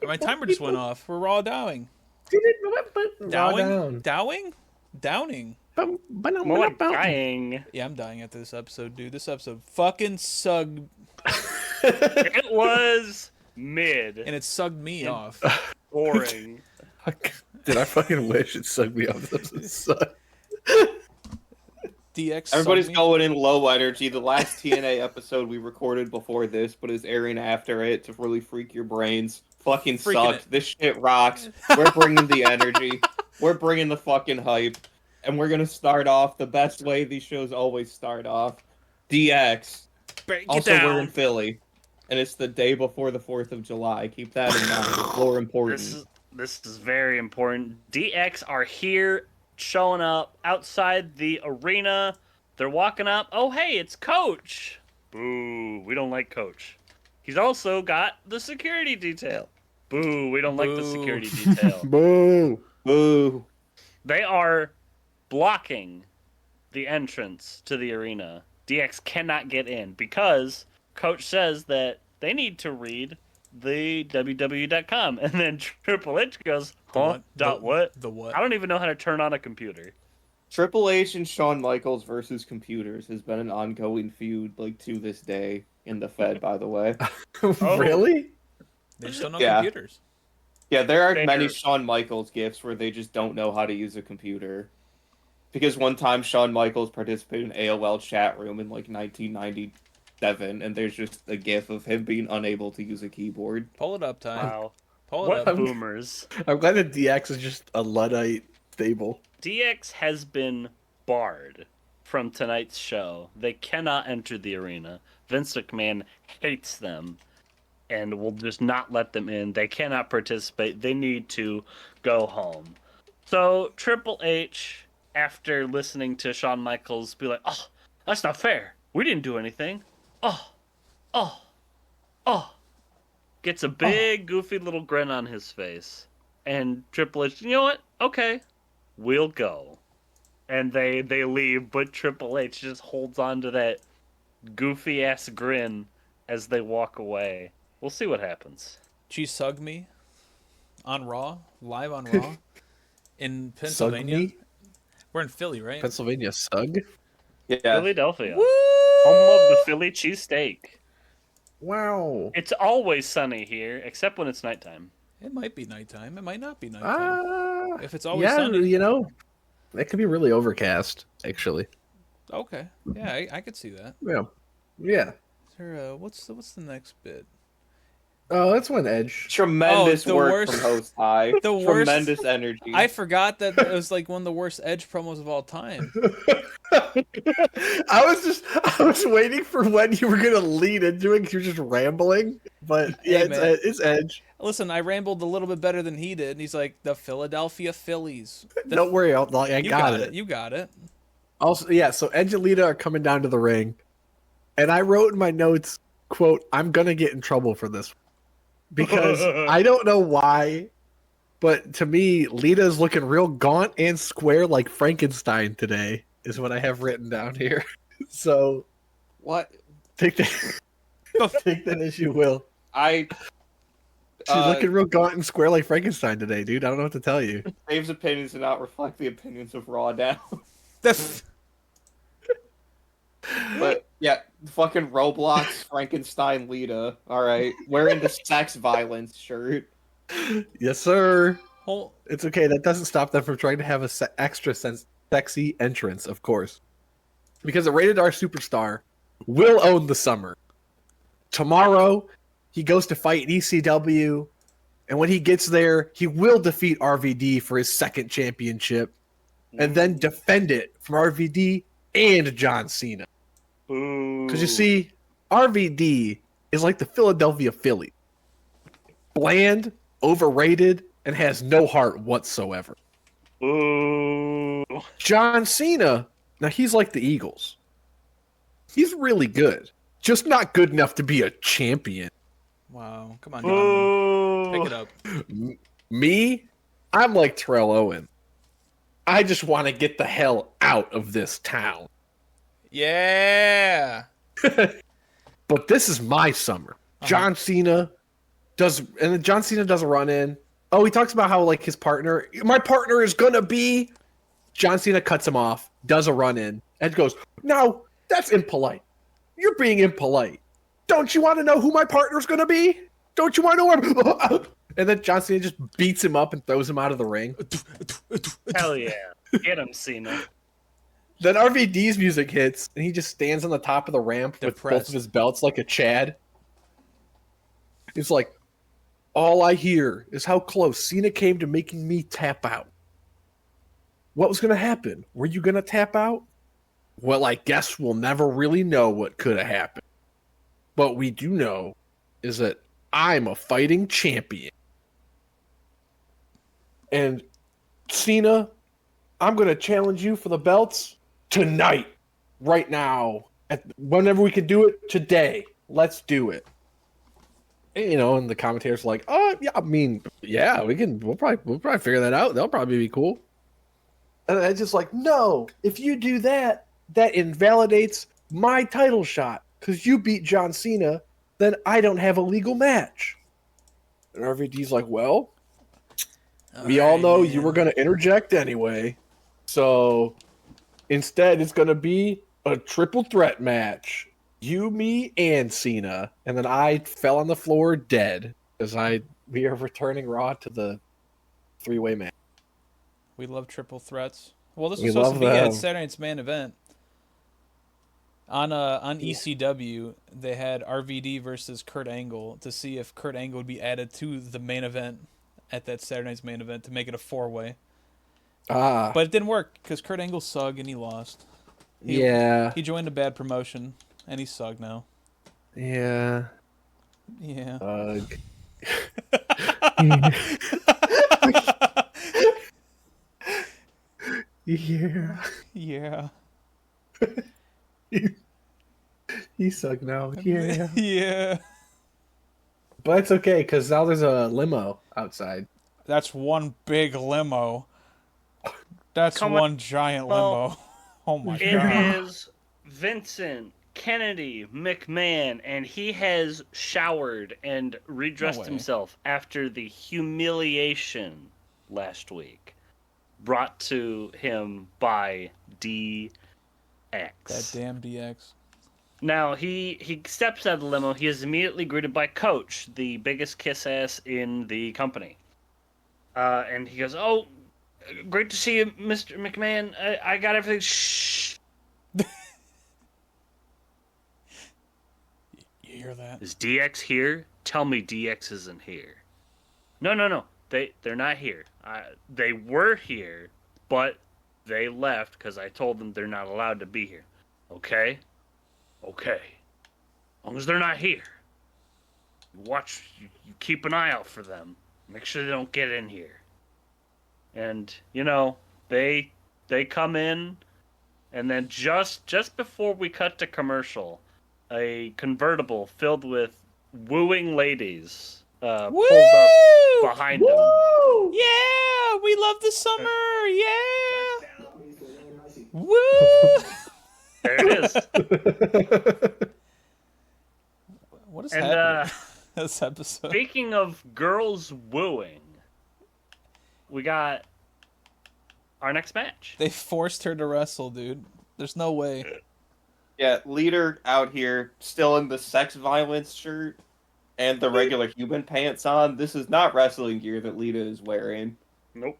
My timer just went off. We're raw dowing. Down. Downing. More like dying. Yeah, I'm dying after this episode, dude. This episode fucking sucked. It was mid. And it sucked me off. Boring. Did I fucking wish it sucked me off? This episode sucked. DX. Everybody's going in low energy. The last TNA episode we recorded before this, but is airing after it to really freak your brains. Fucking sucked. This shit rocks. We're bringing the energy. We're bringing the fucking hype. And we're gonna start off the best way these shows always start off. DX. We're in Philly. And it's the day before the 4th of July. Keep that in mind. It's more important. This is very important. DX are here, showing up outside the arena. They're walking up. Oh, hey, it's Coach. Boo, we don't like Coach. He's also got the security detail. Boo, we don't like the security detail. Boo. Boo. They are blocking the entrance to the arena. DX cannot get in because Coach says that they need to read the www.com. And then Triple H goes, huh? What? The what? I don't even know how to turn on a computer. Triple H and Shawn Michaels versus computers has been an ongoing feud, like, to this day in the Fed, by the way. Really? They just don't know Yeah. computers. Yeah, there are many Shawn Michaels gifs where they just don't know how to use a computer. Because one time Shawn Michaels participated in AOL chat room in, like, 1997, and there's just a gif of him being unable to use a keyboard. Pull it up, Ty. Wow. Pull it What up. boomers. I'm glad that DX is just a Luddite stable. DX has been barred from tonight's show. They cannot enter the arena. Vince McMahon hates them and will just not let them in. They cannot participate. They need to go home. So Triple H, after listening to Shawn Michaels be like, oh, that's not fair. We didn't do anything. Oh. Gets a big, goofy little grin on his face. And Triple H, you know what? Okay. We'll go. And they leave, but Triple H just holds on to that goofy-ass grin as they walk away. We'll see what happens. She sugged me on Raw, live on Raw, in Pennsylvania. We're in Philly, right? Pennsylvania Sug? Yeah. Philadelphia. Woo! Home of the Philly cheesesteak. Wow. It's always sunny here, except when it's nighttime. It might be nighttime. It might not be nighttime. If it's always yeah, sunny. you know, that could be really overcast, actually. Okay. Yeah, I could see that. Yeah. Is there, what's the next bit? Oh, that's one Edge. Tremendous the work worst- from host Ty. the worst- Tremendous energy. I forgot that it was like one of the worst Edge promos of all time. I was waiting for when you were gonna lead into it because you're just rambling. But yeah, Hey, it's Edge. Listen, I rambled a little bit better than he did. And he's like, the Philadelphia Phillies. Don't worry, I got it. You got it. Also, yeah, so Edge and Lita are coming down to the ring. And I wrote in my notes, quote, I'm going to get in trouble for this. Because I don't know why, but to me, Lita's looking real gaunt and square like Frankenstein today, is what I have written down here. So, What? take that as you will. She's She's looking real gaunt and square like Frankenstein today, dude. I don't know what to tell you. Dave's opinions do not reflect the opinions of Raw now. But yeah, fucking Roblox Frankenstein Lita. All right, wearing the sex violence shirt. Yes, sir. Hold, It's okay. That doesn't stop them from trying to have a extra sexy entrance, of course. Because a rated R superstar will own the summer. Tomorrow, he goes to fight in ECW, and when he gets there, he will defeat RVD for his second championship, and then defend it from RVD and John Cena. Because you see, RVD is like the Philadelphia Philly. Bland, overrated, and has no heart whatsoever. Ooh. John Cena, now he's like the Eagles. He's really good. Just not good enough to be a champion. wow. Come on, John. Ooh. Pick it up. Me, I'm like Terrell Owens. I just want to get the hell out of this town. Yeah. But this is my summer. John Cena, and then John Cena does a run in. Oh, he talks about how like my partner is gonna be. John Cena cuts him off, does a run in, and goes, "No, that's impolite. You're being impolite. Don't you want to know who my partner's gonna be? Don't you want to know him?" And then John Cena just beats him up and throws him out of the ring. Hell yeah. Get him, Cena. Then RVD's music hits, and he just stands on the top of the ramp with both of his belts like a Chad. He's like, all I hear is how close Cena came to making me tap out. What was going to happen? Were you going to tap out? Well, I guess we'll never really know what could have happened. But we do know is that I'm a fighting champion. And Cena, I'm going to challenge you for the belts tonight, right now, whenever we can do it today. Let's do it. And, and the commentators are like, "Oh, yeah, I mean, yeah, we'll probably figure that out. They'll probably be cool." And I just like, no, if you do that, that invalidates my title shot because you beat John Cena, then I don't have a legal match. And RVD's like, well, we all know you were going to interject anyway, so instead it's going to be a triple threat match. You, me, and Cena. And then I fell on the floor dead because we are returning Raw to the three-way match. We love triple threats. Well, this was supposed to be at Saturday Night's main event. On ECW, they had RVD versus Kurt Angle to see if Kurt Angle would be added to the main event at that Saturday Night's main event to make it a 4-way. But it didn't work because Kurt Angle sucked and he lost. He joined a bad promotion and he sucked now. Yeah. Yeah. Yeah. He sucked now. Yeah. Yeah. But it's okay because now there's a limo outside. That's one big limo. That's one giant limo. Oh my god. It is Vincent Kennedy McMahon, and he has showered and redressed himself after the humiliation last week brought to him by DX. That damn DX. Now, he steps out of the limo. He is immediately greeted by Coach, the biggest kiss ass in the company. And he goes, "Oh, great to see you, Mr. McMahon. I got everything." Shh. You hear that? Is DX here? Tell me DX isn't here. No. They're not here. They were here, but they left because I told them they're not allowed to be here. Okay. As long as they're not here, you keep an eye out for them. Make sure they don't get in here. And they come in, and then just before we cut to commercial, a convertible filled with wooing ladies pulls up behind them. Yeah, we love the summer. Yeah. Woo! There it is. What is happening this episode? Speaking of girls wooing, we got our next match. They forced her to wrestle, dude. There's no way. Yeah, Leader out here still in the sex violence shirt and the regular human pants on. This is not wrestling gear that Lita is wearing. Nope.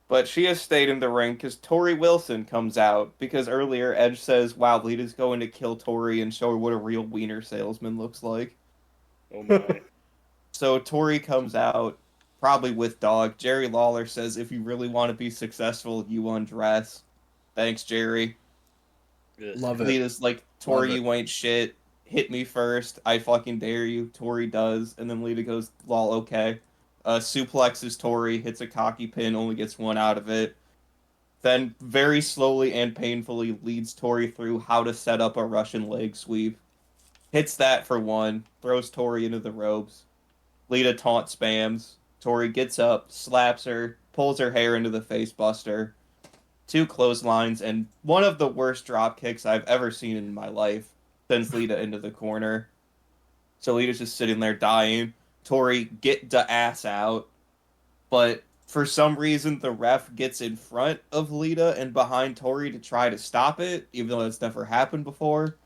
But she has stayed in the ring because Tori Wilson comes out because earlier Edge says, "Wow, Lita's going to kill Tori and show her what a real wiener salesman looks like." Oh my. So Tori comes out, probably with Dog. Jerry Lawler says, "If you really want to be successful, you undress." Thanks, Jerry. Love it. Lita's like, "Tori, you ain't shit. Hit me first. I fucking dare you." Tori does. And then Lita goes, "Lol, okay." Suplexes Tori, hits a cocky pin, only gets one out of it. Then very slowly and painfully leads Tori through how to set up a Russian leg sweep. Hits that for one, throws Tori into the ropes. Lita taunt spams. Tori gets up, slaps her, pulls her hair into the face buster. 2 clotheslines, and one of the worst drop kicks I've ever seen in my life sends Lita into the corner. So Lita's just sitting there dying. Tori, get the ass out. But for some reason, the ref gets in front of Lita and behind Tori to try to stop it, even though it's never happened before.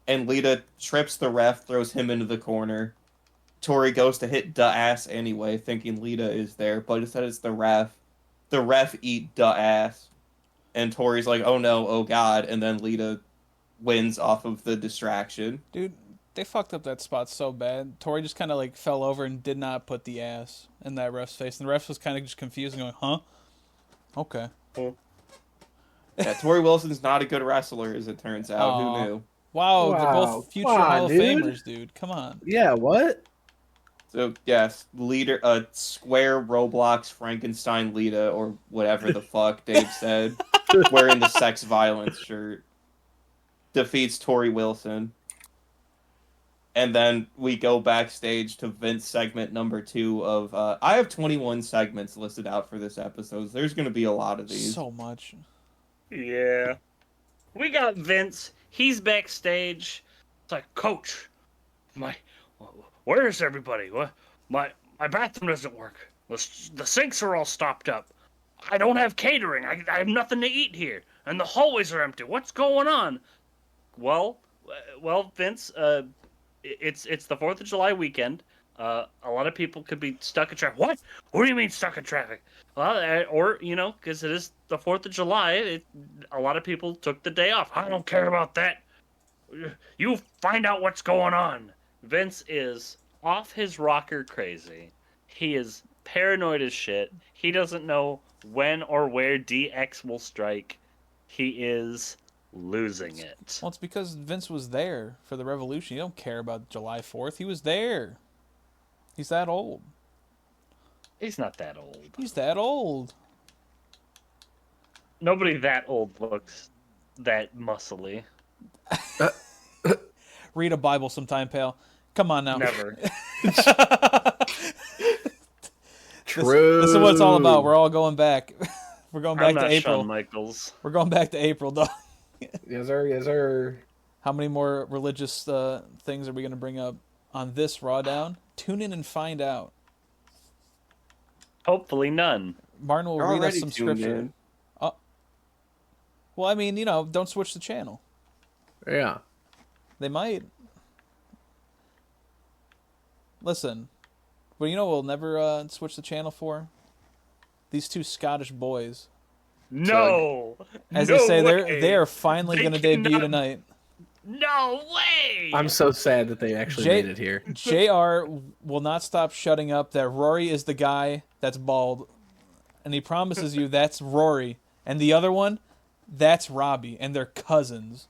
And Lita trips the ref, throws him into the corner. Tori goes to hit the ass anyway, thinking Lita is there, but instead it's the ref. The ref eat the ass. And Tori's like, oh no, oh god, and then Lita wins off of the distraction. Dude, they fucked up that spot so bad. Tori just kind of like fell over and did not put the ass in that ref's face. And the ref was kind of just confused and going, huh? Okay. Yeah, Tori Wilson's not a good wrestler, as it turns out. Who knew? Wow, they're both future Hall of Famers, dude. Come on. Yeah, what? So, yes, square Roblox Frankenstein Lita, or whatever the fuck Dave said, wearing the sex violence shirt, defeats Tori Wilson. And then we go backstage to Vince segment number 2 of... I have 21 segments listed out for this episode. So there's going to be a lot of these. So much. Yeah. We got Vince. He's backstage. It's like, Coach, where is everybody? What? My bathroom doesn't work. The sinks are all stopped up. I don't have catering. I have nothing to eat here. And the hallways are empty. What's going on? Well, Vince, it's the 4th of July weekend. A lot of people could be stuck in traffic. What? What do you mean stuck in traffic? Well, or, because it is the 4th of July, a lot of people took the day off. I don't care about that. You find out what's going on. Vince is off his rocker crazy. He is paranoid as shit. He doesn't know when or where DX will strike. He is losing it. Well, it's because Vince was there for the Revolution. You don't care about July 4th. He was there. He's that old. He's not that old. He's that old. Nobody that old looks that muscly. Read a Bible sometime, pal. Come on now. Never. True. This is what it's all about. We're all going back. We're going back to April. Shawn Michaels. We're going back to April, dog. Yes, sir. Yes, sir. How many more religious things are we going to bring up on this Raw Down? Tune in and find out. Hopefully none. Martin will read us some scripture. Well, I mean, don't switch the channel. Yeah. They might. Listen, but we'll never switch the channel for? These 2 Scottish boys. No! As no they say, way. they are finally going to debut tonight. No way! I'm so sad that they actually made it here. JR will not stop shutting up that Rory is the guy that's bald. And he promises you that's Rory. And the other one, that's Robbie. And they're cousins.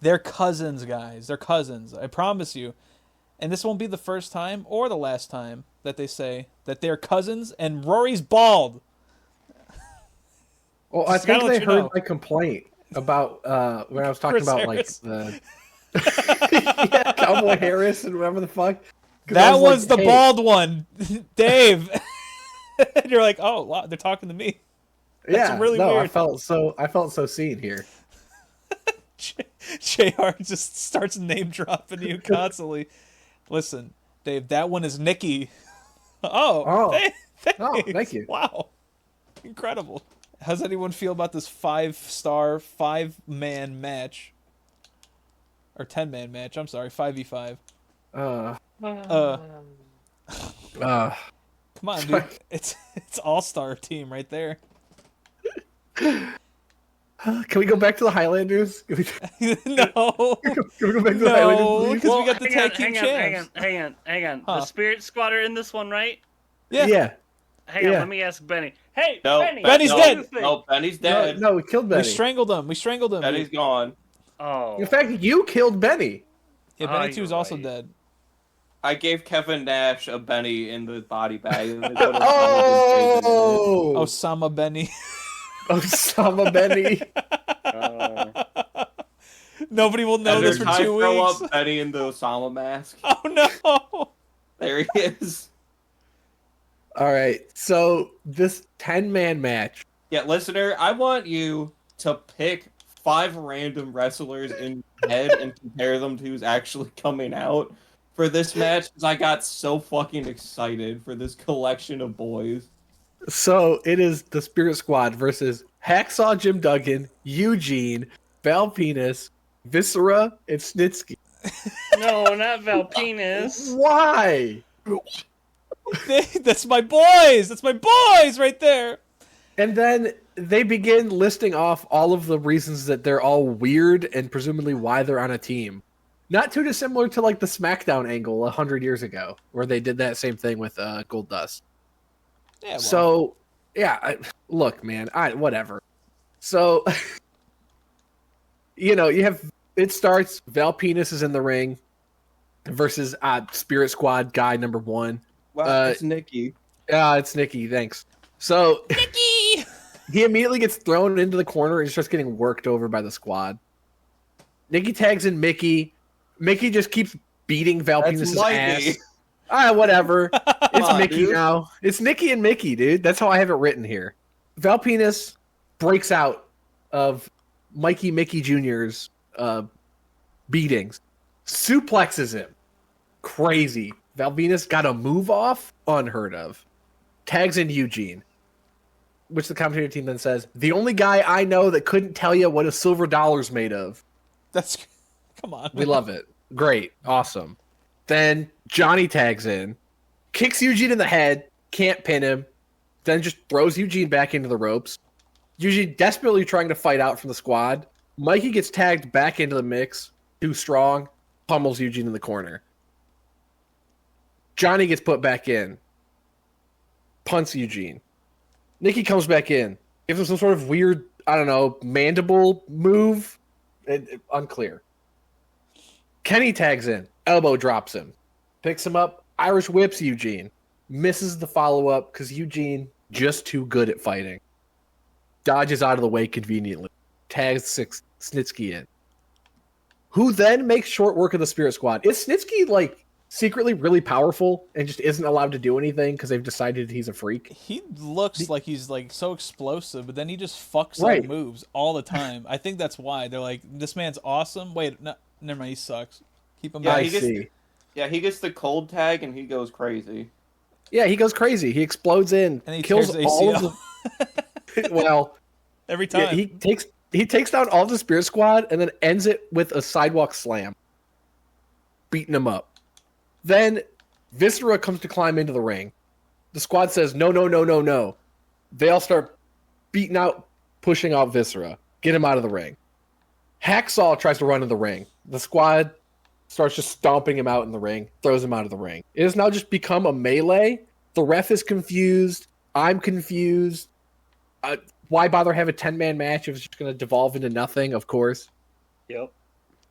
They're cousins, guys. They're cousins. I promise you. And this won't be the first time or the last time that they say that they're cousins and Rory's bald. Well, I think they heard my complaint about when I was talking about Harris. like the Cowboy Harris and whatever the fuck. That one's the bald one, Dave. And you're like, oh, wow, they're talking to me. That's really weird. I felt so seen here. JR just starts name dropping you constantly. Listen, Dave, that one is Nikki. Thanks. Thank you. Wow. Incredible. How does anyone feel about this 5-star, 5-man match? Or 10-man match, I'm sorry, 5v5. Come on, dude. It's all-star team right there. Can we go back to the Highlanders? No. Can we go back to the Highlanders, because we got the tag team champs. Hang on. Huh. The Spirit Squad are in this one, right? Yeah. Hang on, let me ask Benny. Hey, No, Benny! Benny's dead! No, Benny's dead. No, we killed Benny. We strangled him. Benny's gone. Oh. In fact, you killed Benny. Yeah, Benny 2 is you're also right. dead. I gave Kevin Nash a Benny in the body bag. And Osama Benny. Osama Benny. Nobody will know this for 2 Throw weeks. up Benny in the Osama mask. Oh no! There he is. All right, so this 10-man match. Yeah, listener, I want you to pick 5 random wrestlers in your head and compare them to who's actually coming out. for this match because I got so fucking excited for this collection of boys. So it is the Spirit Squad versus Hacksaw Jim Duggan, Eugene, Val Penis, Viscera, and Snitsky. No, not Valpenis. Why? That's my boys. That's my boys right there. And then they begin listing off all of the reasons that they're all weird and presumably why they're on a team. Not too dissimilar to like the SmackDown angle 100 years ago, where they did that same thing with Gold Dust. Yeah. Well. So, yeah, look, man, whatever. So, you have it starts. Val Penis is in the ring versus Spirit Squad guy number 1. Wow, it's Nikki. Yeah, it's Nikki. Thanks. So, Nikki. He immediately gets thrown into the corner and starts getting worked over by the squad. Nikki tags in Mickey. Mickey just keeps beating Val Penis' ass. Whatever. It's Mickey dude. Now. It's Nikki and Mickey, dude. That's how I have it written here. Val Penis breaks out of Mikey Mickey Jr.'s beatings. Suplexes him. Crazy. Val Venis got a move off. Unheard of. Tags in Eugene. Which the commentator team then says, the only guy I know that couldn't tell you what a silver dollar's made of. That's... Come on. We love it. Great. Awesome. Then Johnny tags in. Kicks Eugene in the head. Can't pin him. Then just throws Eugene back into the ropes. Eugene desperately trying to fight out from the squad. Mikey gets tagged back into the mix. Too strong. Pummels Eugene in the corner. Johnny gets put back in. Punts Eugene. Nikki comes back in. Gives him some sort of weird, I don't know, mandible move. Unclear. Kenny tags in. Elbow drops him. Picks him up. Irish whips Eugene. Misses the follow-up because Eugene just too good at fighting. Dodges out of the way conveniently. Tags Snitsky in. Who then makes short work of the Spirit Squad. Is Snitsky, like, secretly really powerful and just isn't allowed to do anything because they've decided he's a freak? He looks like he's, like, so explosive, but then he just fucks up moves all the time. I think that's why. They're like, this man's awesome. Wait, no, never mind, he sucks. Keep him back. He gets the cold tag and he goes crazy. Yeah, he goes crazy. He explodes in. And he kills all of the... Well... Every time. Yeah, he takes down all the Spirit Squad and then ends it with a sidewalk slam. Beating him up. Then Viscera comes to climb into the ring. The squad says, no, no, no, no, no. They all start beating out, pushing out Viscera. Get him out of the ring. Hacksaw tries to run in the ring. The squad starts just stomping him out in the ring, throws him out of the ring. It has now just become a melee. The ref is confused. I'm confused. Why bother have a 10-man match if it's just going to devolve into nothing, of course. Yep.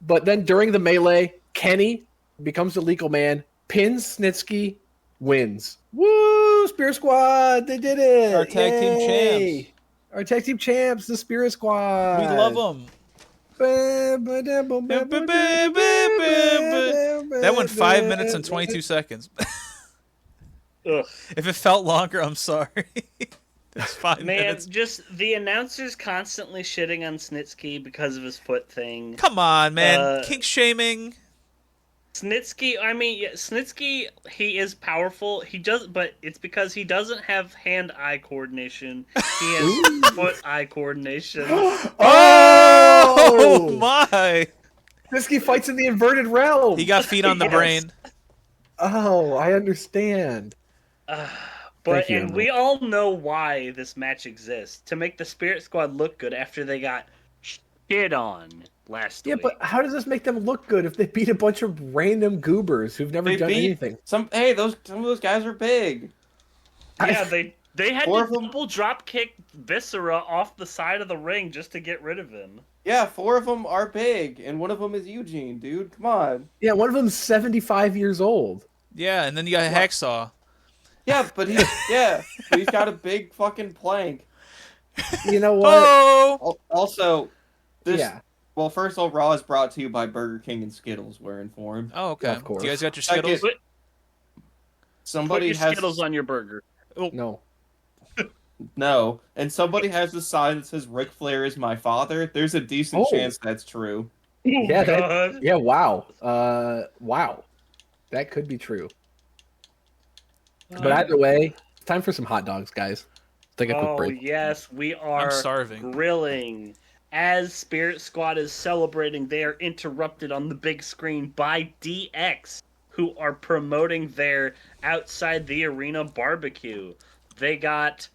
But then during the melee, Kenny becomes the legal man, pins Snitsky, wins. Woo! Spirit Squad! They did it! Our tag team champs. Our tag team champs, the Spirit Squad. We love them. That went 5 minutes and 22 seconds. If it felt longer, I'm sorry. It's 5 minutes. Man, just the announcers constantly shitting on Snitsky because of his foot thing. Come on, man. Kink shaming. Snitsky, Snitsky, he is powerful. But it's because he doesn't have hand-eye coordination. He has foot-eye coordination. Oh my! Snitsky fights in the inverted realm. He got feet on the brain. Oh, I understand. We all know why this match exists. To make the Spirit Squad look good after they got shit on last week. Yeah, but how does this make them look good if they beat a bunch of random goobers who've never done anything? Some of those guys are big. Yeah, they had to double drop kick Viscera off the side of the ring just to get rid of him. Yeah, 4 of them are big, and one of them is Eugene, dude. Come on. Yeah, one of them's 75 years old. Yeah, and then you got a Hacksaw. Yeah, but he's got a big fucking plank. You know what? Oh! Also, well, first of all, Raw is brought to you by Burger King and Skittles. We're informed. Oh, okay. Of course. You guys got your Skittles? Put your has Skittles on your burger. Oh. No. No, and somebody has the sign that says Ric Flair is my father. There's a decent chance that's true. Yeah, wow. Wow. That could be true. But either way, it's time for some hot dogs, guys. Let's take a quick break. Oh, yes, we are I'm starving. grilling. As Spirit Squad is celebrating, they are interrupted on the big screen by DX, who are promoting their outside the arena barbecue. They got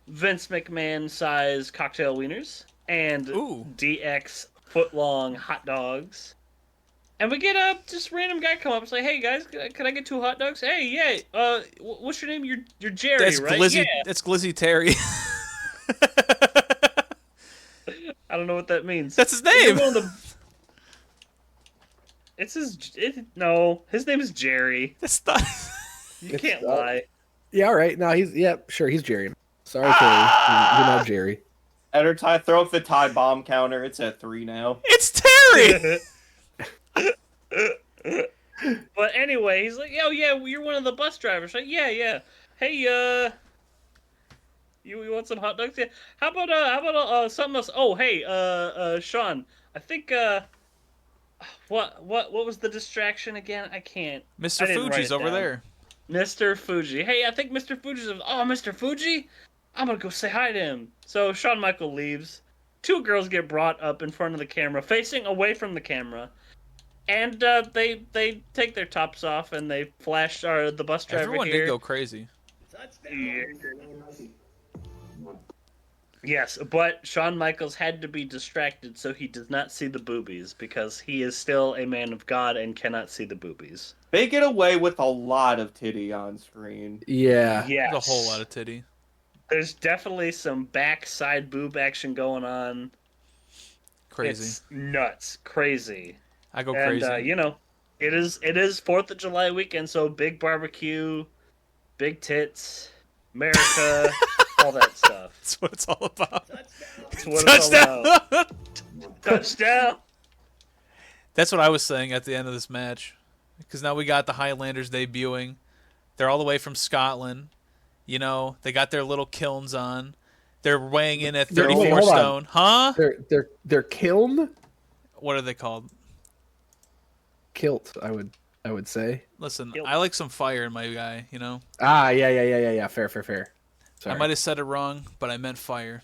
Vince McMahon size cocktail wieners and DX foot-long hot dogs. And we get a just random guy come up and say, "Hey guys, can I get 2 hot dogs?" "Hey, yeah. What's your name? You're Jerry, That's right?" Glizzy. "Yeah." That's Glizzy Terry. I don't know what that means. That's his name. His name is Jerry. That's not. You can't lie. Yeah, all right. No, he's Jerry. Sorry, Terry. You're not Jerry. Throw up the tie bomb counter. It's at 3 now. It's Terry. But anyway, he's like, "Oh yeah, you're one of the bus drivers, right?" "Yeah. Hey, you want some hot dogs? Yeah. How about something else? Oh, hey, Sean, I think what was the distraction again? I can't. Mr. Fuji's over there. Mr. Fuji. Hey, I think Mr. Fuji's. Oh, Mr. Fuji, I'm gonna go say hi to him." So Shawn Michael leaves. 2 girls get brought up in front of the camera, facing away from the camera. And they take their tops off and they flash the bus driver. Everyone here. did go crazy. Yeah. Yes, but Shawn Michaels had to be distracted so he does not see the boobies because he is still a man of God and cannot see the boobies. They get away with a lot of titty on screen. Yeah. Yes. A whole lot of titty. There's definitely some backside boob action going on. Crazy. It's nuts. Crazy. I go crazy. And, it is 4th of July weekend, so big barbecue, big tits, America, all that stuff. That's what it's all about. That's what it's all about. Touchdown! That's what I was saying at the end of this match. Because now we got the Highlanders debuting. They're all the way from Scotland. They got their little kilns on. They're weighing in at 34 stone. Huh? They're kiln? What are they called? Kilt, I would say. Listen, Kilt. I like some fire in my guy, Ah, yeah. Fair. Sorry. I might have said it wrong, but I meant fire.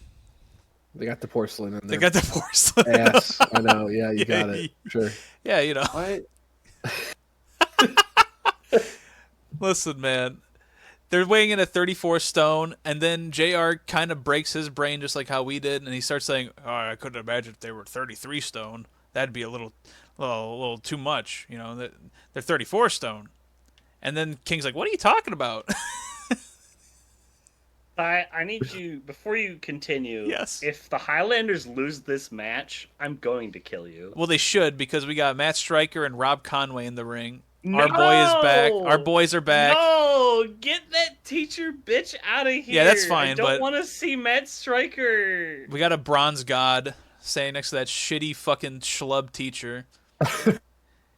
They got the porcelain in there. They got the porcelain. Yes, I know. Yeah, you got it. Sure. Yeah, What? Listen, man. They're weighing in at 34 stone, and then JR kind of breaks his brain just like how we did, and he starts saying, "Oh, I couldn't imagine if they were 33 stone. That'd be a little too much. They're 34 stone." And then King's like, "What are you talking about?" I need you, before you continue, Yes. If the Highlanders lose this match, I'm going to kill you. Well, they should, because we got Matt Stryker and Rob Conway in the ring. No! Our boy is back. Our boys are back. No! Get that teacher bitch out of here. Yeah, that's fine, I don't but- want to see Matt Stryker. We got a bronze god standing next to that shitty fucking schlub teacher.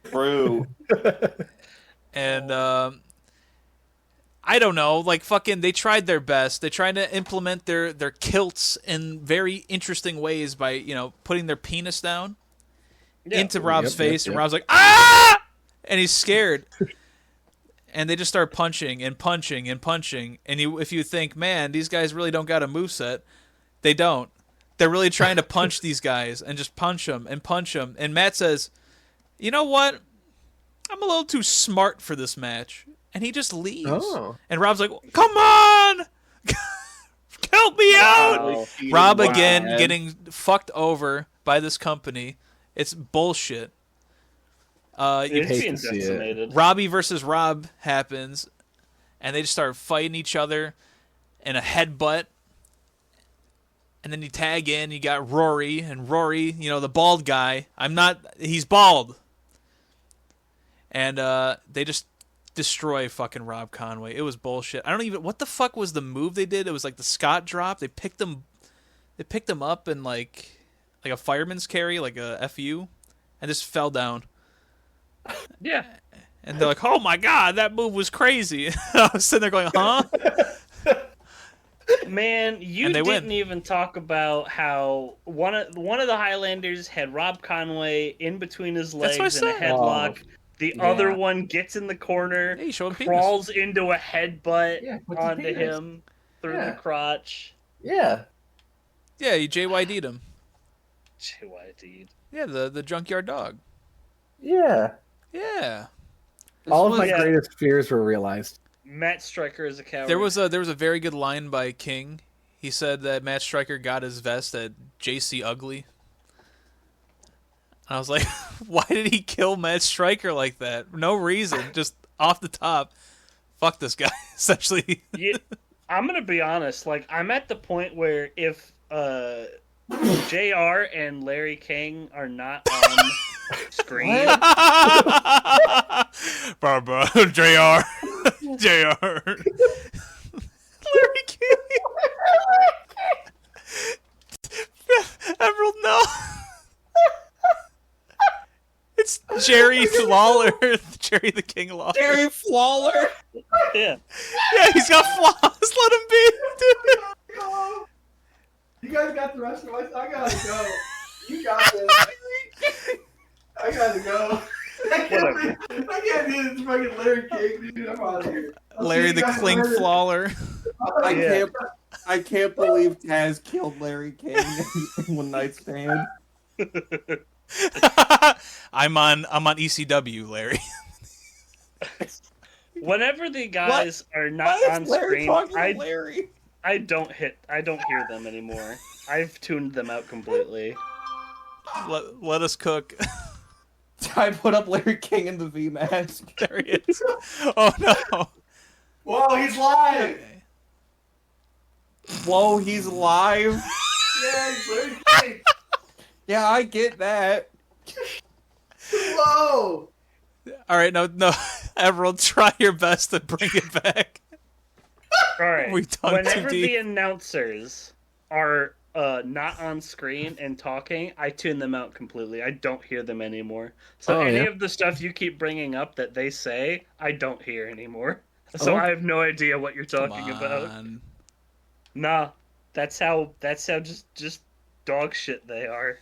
True. And, I don't know, like fucking, they tried their best. They tried to implement their kilts in very interesting ways by, putting their penis down into Rob's face, and Rob's like, "Ah!" And he's scared. And they just start punching and punching and punching. And if you think, man, these guys really don't got a moveset, they don't. They're really trying to punch these guys and just punch them and punch them. And Matt says, "You know what? I'm a little too smart for this match." And he just leaves. Oh. And Rob's like, "Come on! Help me out!" Wow. Rob again getting fucked over by this company. It's bullshit. It's hate being to see it. decimated. Robbie versus Rob happens, and they just start fighting each other in a headbutt. And then you tag in, you got Rory, and Rory, the bald guy. He's bald. And they just destroy fucking Rob Conway. It was bullshit. What the fuck was the move they did? It was like the Scott drop. They picked him up in like a fireman's carry, like a FU, and just fell down. Yeah. And they're like, "Oh my god, that move was crazy." I was sitting there going, "Huh?" Man, you And they didn't win. even talk about how one of the Highlanders had Rob Conway in between his That's what I legs in a said. headlock, The other one gets in the corner, crawls into a headbutt onto him through the crotch. Yeah. Yeah, you JYD'd him. JYD'd. Yeah, the junkyard dog. Yeah. Yeah. All of my greatest fears were realized. Matt Striker is a coward. There was a very good line by King. He said that Matt Striker got his vest at JC Ugly. And I was like, why did he kill Matt Striker like that? No reason, just off the top. Fuck this guy, essentially. Yeah, I'm gonna be honest. Like, I'm at the point where if JR and Larry King are not on screen, Barbara, JR, Larry King, Emerald, no. It's Jerry Lawler, Jerry the King Lawler. Jerry Lawler. Yeah, he's got flaws. Let him be, dude. You guys got the rest of my. I gotta go. You got this. I gotta go. I can't do this fucking Larry King, dude. I'm out of here. Larry the Cling Flawler. I can't believe Taz killed Larry King in one night stand. I'm on ECW, Larry. Whenever the guys are not on screen, I don't hear them anymore. I've tuned them out completely. Let us cook. I put up Larry King in the V mask. There he is. Oh no! Whoa, he's live. Whoa, he's live. Yeah, he's Larry King. Yeah, I get that. Whoa. All right, no, Emerald, try your best to bring it back. All right. We've done Whenever too deep. the announcers are not on screen and talking, I tune them out completely. I don't hear them anymore. So any of the stuff you keep bringing up that they say, I don't hear anymore. So I have no idea what you're talking about. Nah, that's how just dog shit they are.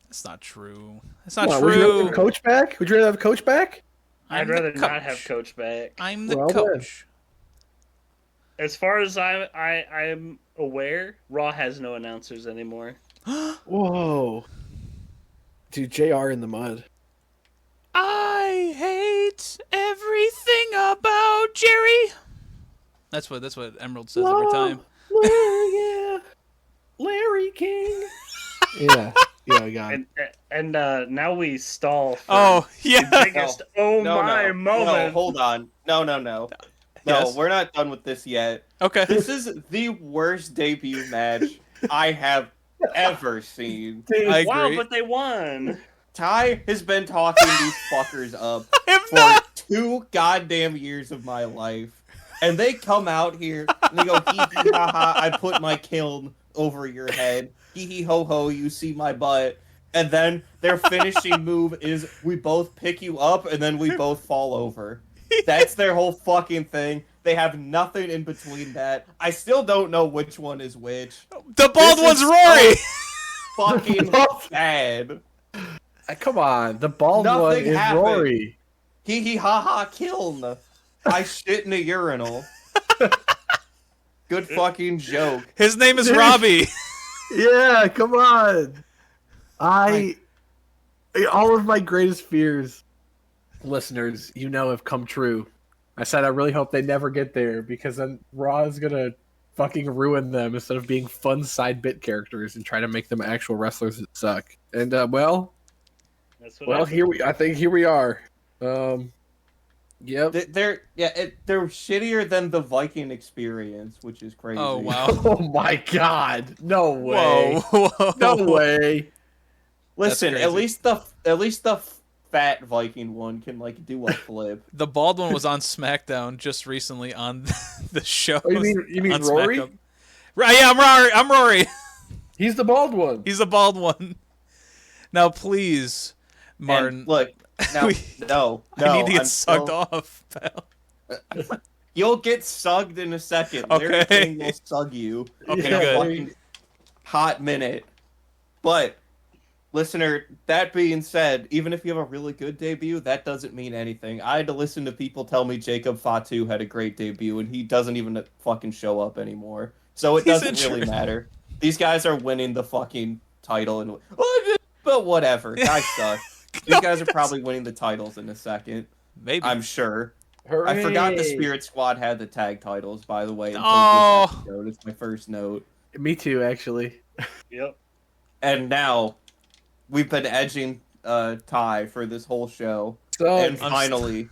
That's not true. That's not true. Would you rather have Coach back? Would you rather have Coach back? I'd rather not have Coach back. I'm the coach. As far as I'm aware, Raw has no announcers anymore. Whoa. Dude, JR in the mud. I hate everything about Jerry. That's what Emerald says every time. Larry King. Yeah, I got it. And now we stall for the biggest moment. No, hold on. No, Yes? we're not done with this yet. Okay. This is the worst debut match I have ever seen. I agree. Wow, but they won. Ty has been talking these fuckers up for 2 goddamn years of my life. And they come out here and they go, hee hee ha ha, I put my kiln over your head. Hee hee ho ho, you see my butt. And then their finishing move is we both pick you up and then we both fall over. That's their whole fucking thing. They have nothing in between that. I still don't know which one is which. The bald one's Rory! So fucking bad. Come on, the bald one is Rory. Hee hee ha ha kiln. I shit in a urinal. Good fucking joke. His name is Robbie. Yeah, come on. All of my greatest fears, listeners, have come true. I said I really hope they never get there because then Raw is gonna fucking ruin them instead of being fun side bit characters and try to make them actual wrestlers that suck. And here we are. Yep. They're shittier than the Viking experience, which is crazy. Oh wow. Oh my god. No way. Whoa. No way. Listen, at least the fat Viking one can do a flip. The bald one was on SmackDown just recently on the show. Oh, you mean Rory? Right, yeah, I'm Rory. He's the bald one. He's the bald one. Now please, Martin. And look, no. I need to get sucked off, pal. You'll get sucked in a second. Okay. Larry King will sug you in a fucking hot minute. But listener, that being said, even if you have a really good debut, that doesn't mean anything. I had to listen to people tell me Jacob Fatu had a great debut, and he doesn't even fucking show up anymore. So it doesn't really matter. These guys are winning the fucking title, and but whatever. Guys suck. These guys are probably winning the titles in a second. Maybe. I'm sure. Hooray! I forgot the Spirit Squad had the tag titles, by the way. This episode. It's my first note. Me too, actually. Yep. And now, we've been edging Ty for this whole show. And finally,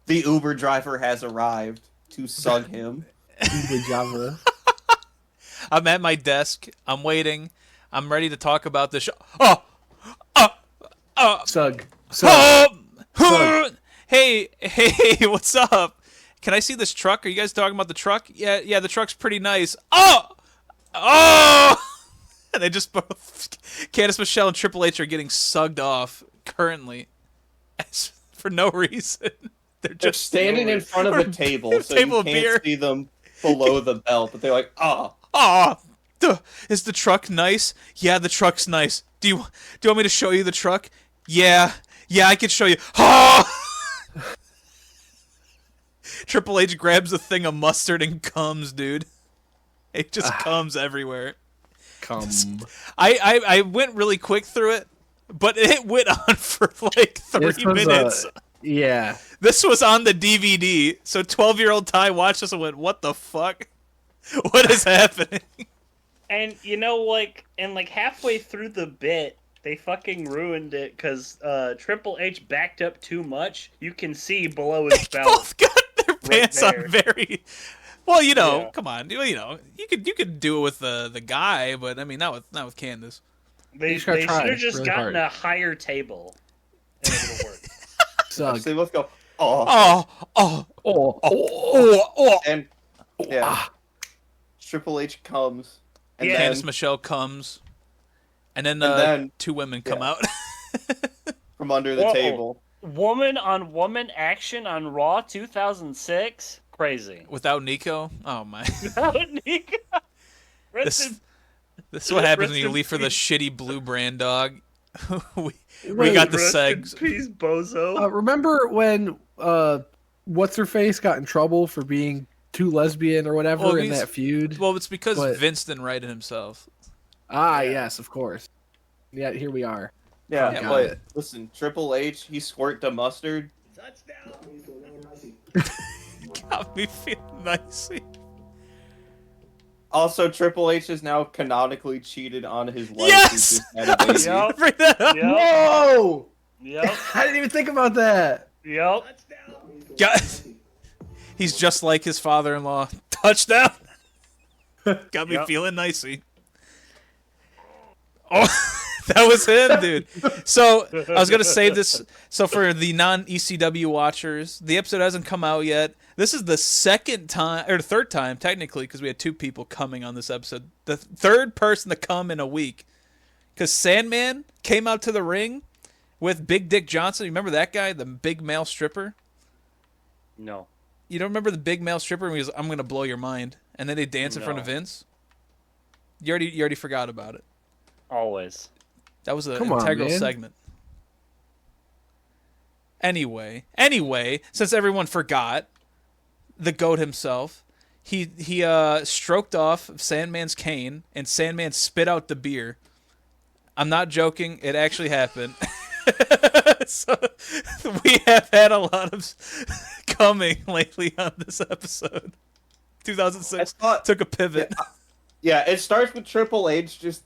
the Uber driver has arrived to sug him. Uber driver. I'm at my desk. I'm waiting. I'm ready to talk about the show. Sug. Hey, what's up? Can I see this truck? Are you guys talking about the truck? Yeah, the truck's pretty nice. And they just both, Candice Michelle and Triple H are getting sugged off currently for no reason. They're standing in front of a table, so you can't see them below the belt, but they're like, is the truck nice? Yeah, the truck's nice. Do you want me to show you the truck? Yeah, I can show you. Triple H grabs a thing of mustard and comes, dude. It just comes everywhere. I went really quick through it, but it went on for like 3 minutes. Yeah. This was on the DVD, so 12-year-old Ty watched this and went, what the fuck? What is happening? And, halfway through the bit, they fucking ruined it because Triple H backed up too much. You can see below his belt. They both got their pants on very... Well, come on. You could do it with the guy, but I mean, not with Candice. They should have just really gotten a higher table, and it would have worked. So let's go. And Triple H comes, and then Candice Michelle comes, and then 2 women come out from under the table. Woman on woman action on Raw 2006. Crazy. Without Nico? Oh my. Without Nico. This is what happens when you leave for the shitty blue brand dog. we got the segs. Peace, bozo. Remember when what's her face got in trouble for being too lesbian or whatever in that feud? Well, it's because Vince didn't write it himself. Yes, of course. Yeah, here we are. Yeah, but listen, Triple H, he squirted the mustard. Touchdown. Got me feeling nicey. Also, Triple H is now canonically cheated on his wife. Yes! Yep. Whoa! Yep. I didn't even think about that. Yep. He's just like his father-in-law. Touchdown! Got me feeling nicey. Oh, that was him, dude. So, I was going to save this. So, for the non-ECW watchers, the episode hasn't come out yet. This is the third time, technically, because we had 2 people coming on this episode. The third person to come in a week. Because Sandman came out to the ring with Big Dick Johnson. You remember that guy? The big male stripper? No. You don't remember the big male stripper? He was, I'm going to blow your mind. And then they dance in front of Vince? You already forgot about it. Always. That was an integral segment. Anyway, since everyone forgot, the GOAT himself, he stroked off Sandman's cane, and Sandman spit out the beer. I'm not joking. It actually happened. So we have had a lot of coming lately on this episode. 2006 took a pivot. Yeah, it starts with Triple H just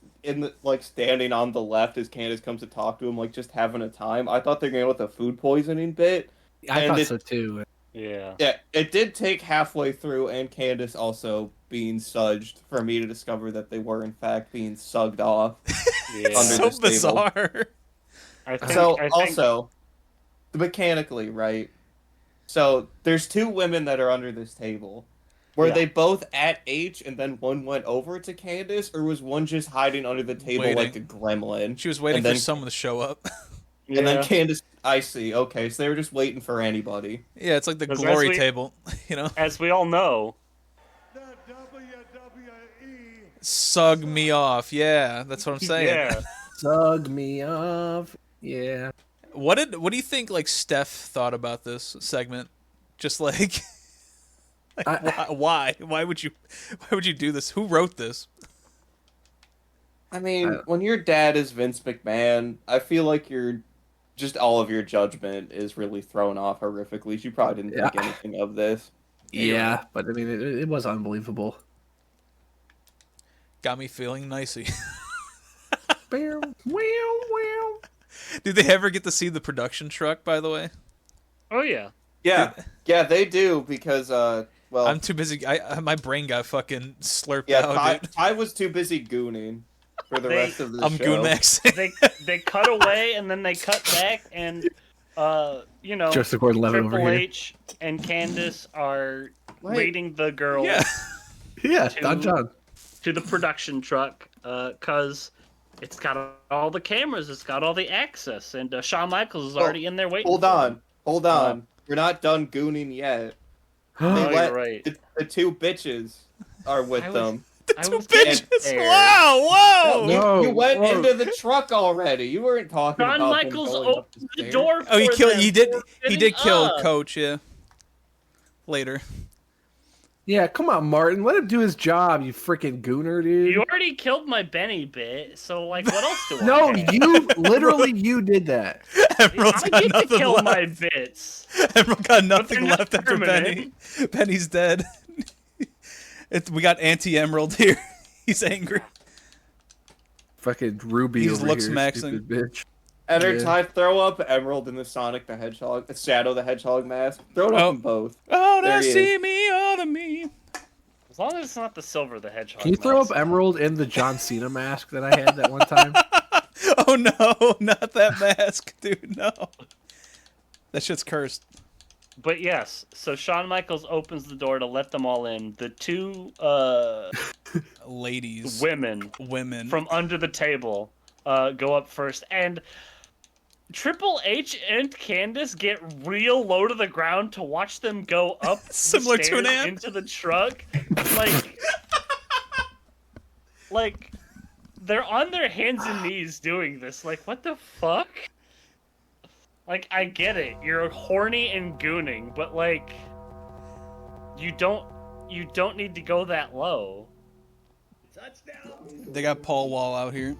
standing on the left as Candice comes to talk to him, just having a time. I thought they were going with a food poisoning bit. I thought so too. Yeah. Yeah, it did take halfway through, and Candice also being sugged for me to discover that they were in fact being sugged off. It's so bizarre. Also, mechanically, right? So there's 2 women that are under this table. Were they both at H and then one went over to Candice, or was one just hiding under the table like a gremlin? She was waiting for someone to show up. And then Candice, I see. Okay, so they were just waiting for anybody. Yeah, it's like the glory table, As we all know. The WWE. Sug me off. Yeah, that's what I'm saying. Yeah. Sug me off. Yeah. What do you think like Steph thought about this segment? Just like, why would you do this? Who wrote this? I mean, when your dad is Vince McMahon, I feel like just all of your judgment is really thrown off horrifically. She probably didn't think anything of this. Yeah, but I mean, it was unbelievable. Got me feeling nicey. Well. Did they ever get to see the production truck, by the way? Oh, yeah. Yeah, they do, because, well... I'm too busy. My brain got fucking slurped yeah, out, dude. I was too busy gooning for the rest of the show. I'm goon maxing. They cut away, and then they cut back, and, Joseph Gordon-Levitt over Triple here. H and Candice are leading the girls Don John. to the production truck, because it's got all the cameras, it's got all the access, and Shawn Michaels is already in there waiting. Hold on. We're not done gooning yet. You're right. The two bitches are with them. The two bitches. Wow! Whoa! No, you went into the truck already. You weren't talking Shawn about Michaels them going up opened the the stairs. door. Oh, he killed. He did kill up. Coach. Yeah. Later. Yeah, come on, Martin. Let him do his job, you freaking gooner, dude. You already killed my Benny bit, so like, what else do I? No, have? you did that. Emerald's I got get to nothing kill left. my bits. Emerald got nothing they're not left after Benny. permanent. Benny's dead. We got anti-Emerald here. He's angry. Fucking Ruby He over looks here, maxing. stupid bitch. Every Yeah. time, throw up Emerald in the Sonic the Hedgehog, Shadow the Hedgehog mask. Throw it up in both. Oh, There now he see is. me, all of me. As long as it's not the Silver the Hedgehog. Can you throw up mask. Emerald in the John Cena mask that I had that one time? Oh no, not that mask, dude. No, that shit's cursed. But yes, so Shawn Michaels opens the door to let them all in. The two Ladies, women from under the table go up first, and Triple H and Candice get real low to the ground to watch them go up Similar the to an stairs ant. into the truck. Like they're on their hands and knees doing this. Like, what the fuck? Like, I get it. You're horny and gooning, but like, you don't need to go that low. They got Paul Wall out here.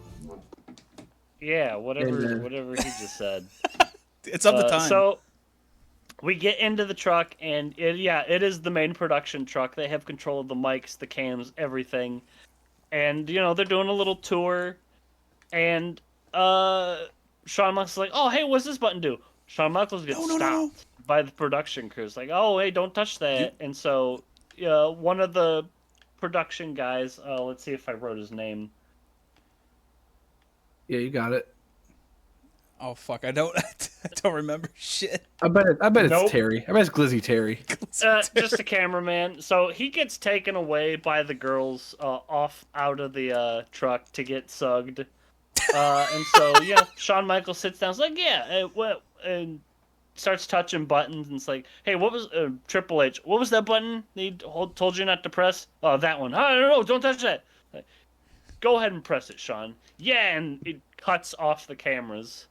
Yeah, whatever Amen. whatever he just said. It's of the time. So we get into the truck, and it is the main production truck. They have control of the mics, the cams, everything. And, they're doing a little tour. And Shawn Michaels is like, oh, hey, what's this button do? Shawn Michaels gets stopped by the production crew. It's like, oh, hey, don't touch that. And so one of the production guys, let's see if I wrote his name. Yeah, you got it. Oh fuck, I don't remember shit. I bet it's Nope. Terry. I bet it's Glizzy Terry. Just a cameraman. So he gets taken away by the girls out of the truck to get sugged. And so, Shawn Michaels sits down. It's like, and starts touching buttons. And it's like, hey, what was Triple H? What was that button he told you not to press? Oh, that one. Oh, no, don't touch that. Like, go ahead and press it, Shawn. Yeah, and it cuts off the cameras.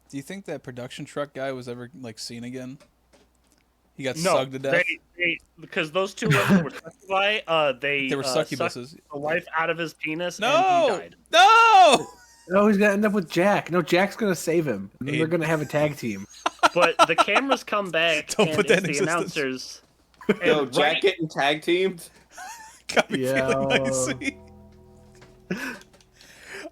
Do you think that production truck guy was ever seen again? He got No, sucked to death. because those two women were succubi. They were sucked succubuses. the life out of his penis, and he No, died. no. No, he's gonna end up with Jack. No, Jack's gonna save him. And then they're gonna have a tag team. But the cameras come back, Don't and put that in it's the existence. announcers. Yo, And Jack getting tag teamed? Got me feeling nicey.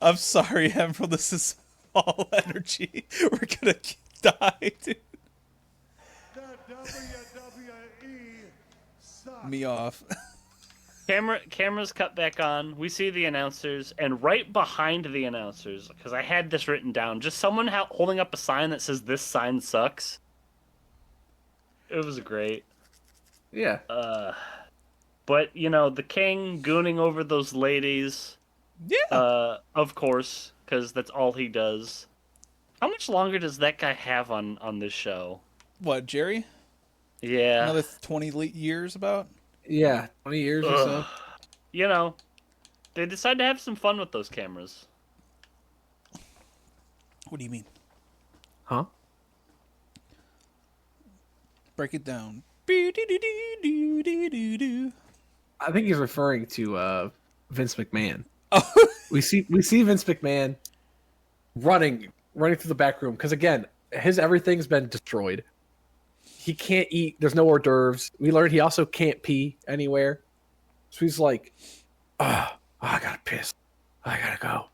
I'm sorry, Emerald. This is all energy. We're gonna die, dude. Me off. Cameras cut back on. We see the announcers, and right behind the announcers, because I had this written down, just someone holding up a sign that says "This sign sucks." It was great. Yeah. But the king gooning over those ladies. Yeah. Of course, because that's all he does. How much longer does that guy have on this show? What, Jerry? Yeah. Another 20 years about? Yeah, 20 years or so. They decide to have some fun with those cameras. What do you mean? Huh? Break it down. I think he's referring to Vince McMahon. Oh. We see Vince McMahon running through the back room because again, his everything's been destroyed. He can't eat. There's no hors d'oeuvres. We learned he also can't pee anywhere. So he's like, I gotta piss. I gotta go.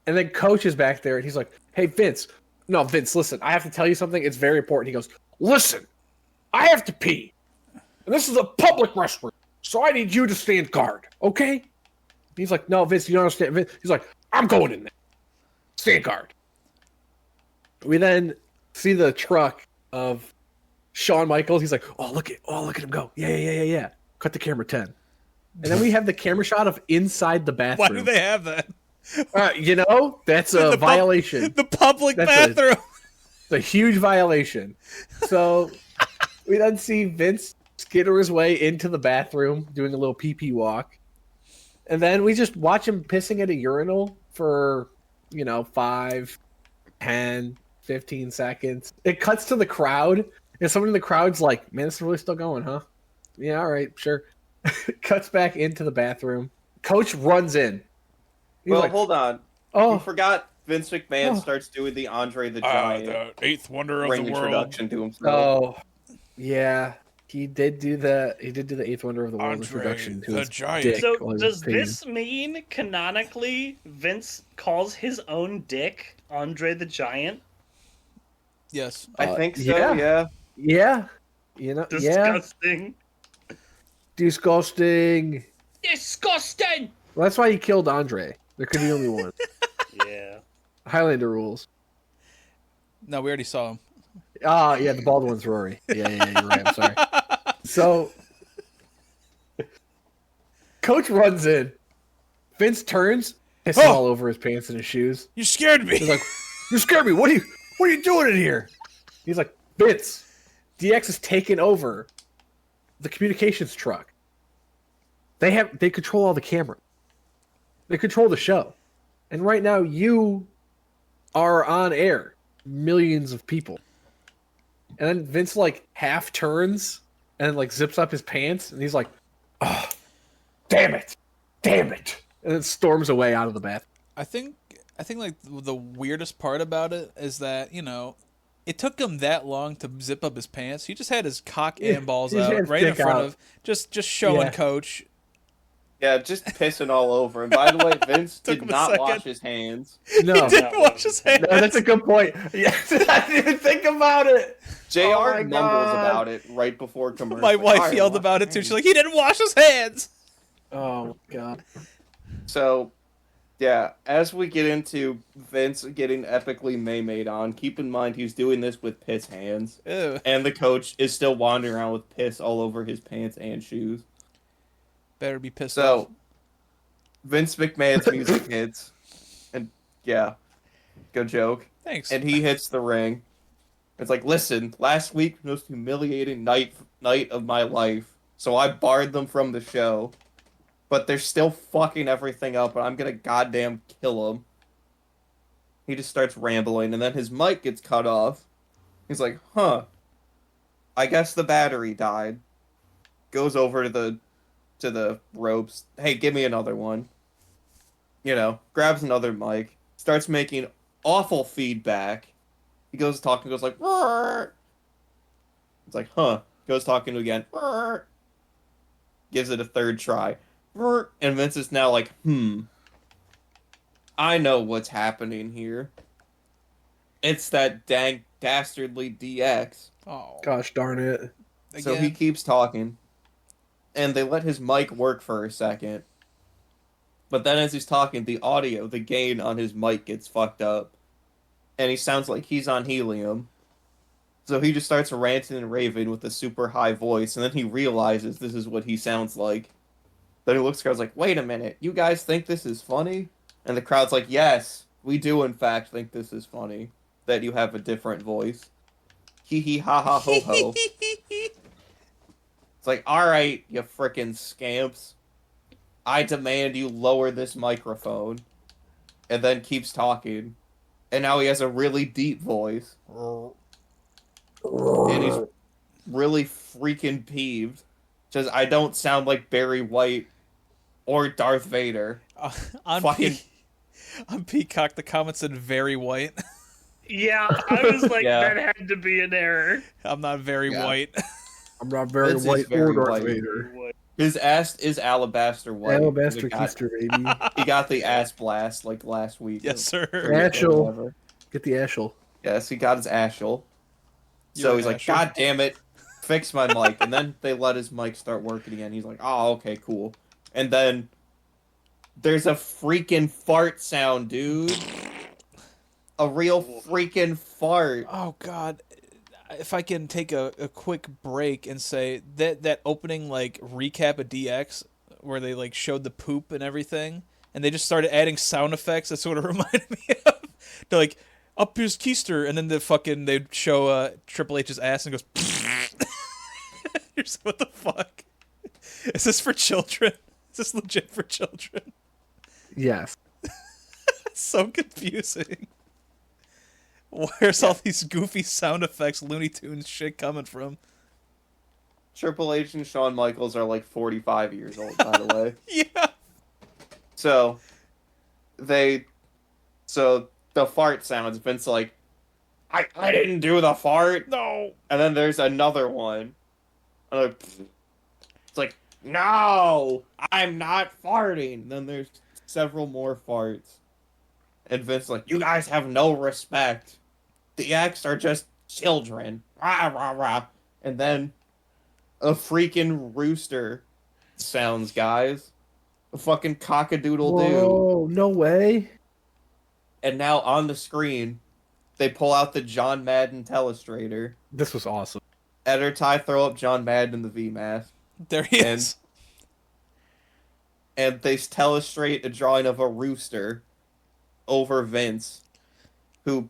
And then Coach is back there and he's like, hey, Vince. No, Vince, listen. I have to tell you something. It's very important. He goes, listen. I have to pee. And this is a public restroom. So I need you to stand guard. Okay? He's like, no, Vince, you don't understand. Vince. He's like, I'm going in there. Stand guard. We then see the truck of Shawn Michaels. He's like, look at him go. Yeah. Cut the camera 10. And then we have the camera shot of inside the bathroom. Why do they have that? That's a violation. The public bathroom. It's a huge violation. So we then see Vince skitter his way into the bathroom, doing a little pee-pee walk. And then we just watch him pissing at a urinal for, 5, 10, 15 seconds. It cuts to the crowd, and someone in the crowd's like, man, this is really still going, huh? Yeah, all right, sure. Cuts back into the bathroom. Coach runs in. He's hold on. You forgot Vince McMahon Oh. starts doing the Andre the Giant The eighth wonder of ring the world. introduction to himself. Oh, yeah. He did do the eighth wonder of the world Andre introduction to the his Giant. dick. So while he was does peeing. this mean canonically Vince calls his own dick Andre the Giant? Yes. I think so, yeah. Yeah. Disgusting. Disgusting. Disgusting. Well, that's why he killed Andre. There could be only one. Yeah. Highlander rules. No, we already saw him. Yeah, the bald one's Rory. Yeah, you're right. I'm sorry. So, Coach runs in. Vince turns, pisses all over his pants and his shoes. You scared me. He's like, "You scared me. What are you doing in here?" He's like, "Vince, DX has taken over the communications truck. They control all the camera. They control the show. And right now you are on air. Millions of people." And then Vince half turns and zips up his pants and he's like, "Oh, damn it. And then storms away out of the bathroom. I think the weirdest part about it is that, it took him that long to zip up his pants. He just had his cock and balls he had out his right in dick front out. of just showing Yeah. Coach. Yeah, just pissing all over. And by the way, Vince Took did him a not second. wash his hands. No, He didn't wash his hands. no, that's a good point. Yes, I didn't even think about it. JR Oh my mumbles God. about it right before commercial. My wife Alright, yelled wash about your it too. hands. She's like, he didn't wash his hands. Oh, God. So, yeah, as we get into Vince getting epically maymaid on, keep in mind he's doing this with piss hands. Ew. And the coach is still wandering around with piss all over his pants and shoes. Better be pissed off. So, Vince McMahon's music hits. And, yeah, good joke. Thanks. And he hits the ring. It's like, listen, last week, most humiliating night of my life. So I barred them from the show. But they're still fucking everything up, and I'm gonna goddamn kill them. He just starts rambling, and then his mic gets cut off. He's like, I guess the battery died. Goes over to the ropes. Hey, give me another one. Grabs another mic. Starts making awful feedback. He goes talking, goes like, "Rrr." It's like, Goes talking again. "Rrr." Gives it a third try. "Rrr." And Vince is now like, I know what's happening here. It's that dang dastardly DX. Oh, Gosh darn it. So he keeps talking. And they let his mic work for a second. But then as he's talking, the audio, the gain on his mic gets fucked up. And he sounds like he's on helium. So he just starts ranting and raving with a super high voice, and then he realizes this is what he sounds like. Then he looks at the crowd like, wait a minute, you guys think this is funny? And the crowd's like, yes, we do in fact think this is funny. That you have a different voice. Hee hee ha ha ho ho. It's like, alright, you frickin' scamps. I demand you lower this microphone. And then keeps talking. and now he has a really deep voice. And he's really freaking peeved. Says, I don't sound like Barry White or Darth Vader. On Peacock, the comment said very white. Yeah, I was like, that had to be an error. I'm not very white. I'm not very Vince white very or Darth white. Vader. His ass is alabaster white. Alabaster keister, baby. He got the ass blast like last week. Yes, sir. Ashel. Get the Ashel. Yes, he got his Ashel. So he's like, God damn it, fix my mic. And then they let his mic start working again. He's like, oh, okay, cool. And then there's a freaking fart sound, dude. A real freaking fart. Oh, God. If I can take a quick break and say that opening, like, recap of DX where they, like, showed the poop and everything, and they just started adding sound effects that sort of reminded me of. They're like, up his keister, and then they'd show Triple H's ass and it goes, you're just, what the fuck? Is this for children? Is this legit for children? Yes. It's so confusing. Where's all these goofy sound effects, Looney Tunes shit coming from? Triple H and Shawn Michaels are like 45 years old, by the way. Yeah. So the fart sounds, Vince like, I didn't do the fart. No. And then there's another one. It's like, no, I'm not farting. And then there's several more farts. And Vince's like, you guys have no respect. The X are just children. Rah, rah, rah. And then a freaking rooster sounds, guys. A fucking cock-a-doodle-doo. Whoa, no way. And now on the screen, they pull out the John Madden telestrator. This was awesome. Ed or Ty throw up John Madden in the V-mask. There he is. And they telestrate a drawing of a rooster over Vince, who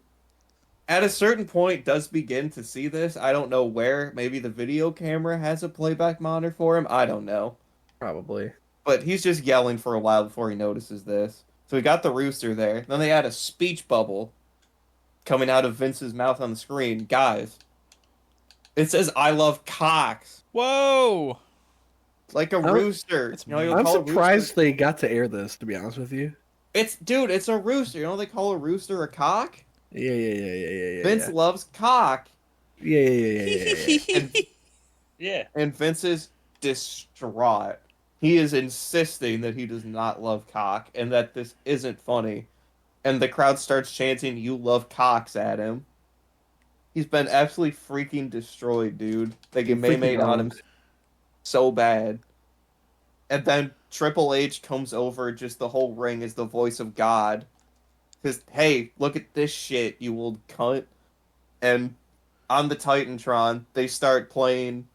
at a certain point does begin to see this. I don't know where. Maybe the video camera has a playback monitor for him. I don't know. Probably. But he's just yelling for a while before he notices this. So we got the rooster there. Then they had a speech bubble coming out of Vince's mouth on the screen. Guys, it says, I love cocks. Whoa! Like a rooster. I'm surprised they got to air this, to be honest with you. It's a rooster. You know they call a rooster a cock? Yeah. Vince loves cock. Yeah. Yeah. And Vince is distraught. He is insisting that he does not love cock and that this isn't funny. And the crowd starts chanting, you love cocks at him. He's been absolutely freaking destroyed, dude. They get made on him so bad. And then Triple H comes over just the whole ring as the voice of God. Says, hey, look at this shit, you old cunt. And on the Titantron, they start playing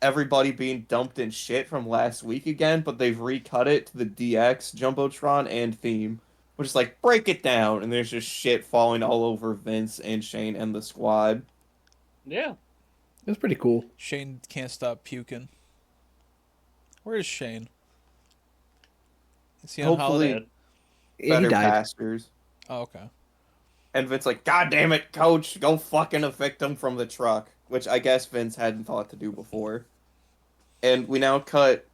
everybody being dumped in shit from last week again, but they've recut it to the DX, Jumbotron, and theme. Which is like, break it down, and there's just shit falling all over Vince and Shane and the squad. Yeah. It was pretty cool. Shane can't stop puking. Where is Shane? Is he on holiday? Better pastors. Oh, okay. And Vince like, God damn it, coach, go fucking evict him from the truck. Which I guess Vince hadn't thought to do before. And we now cut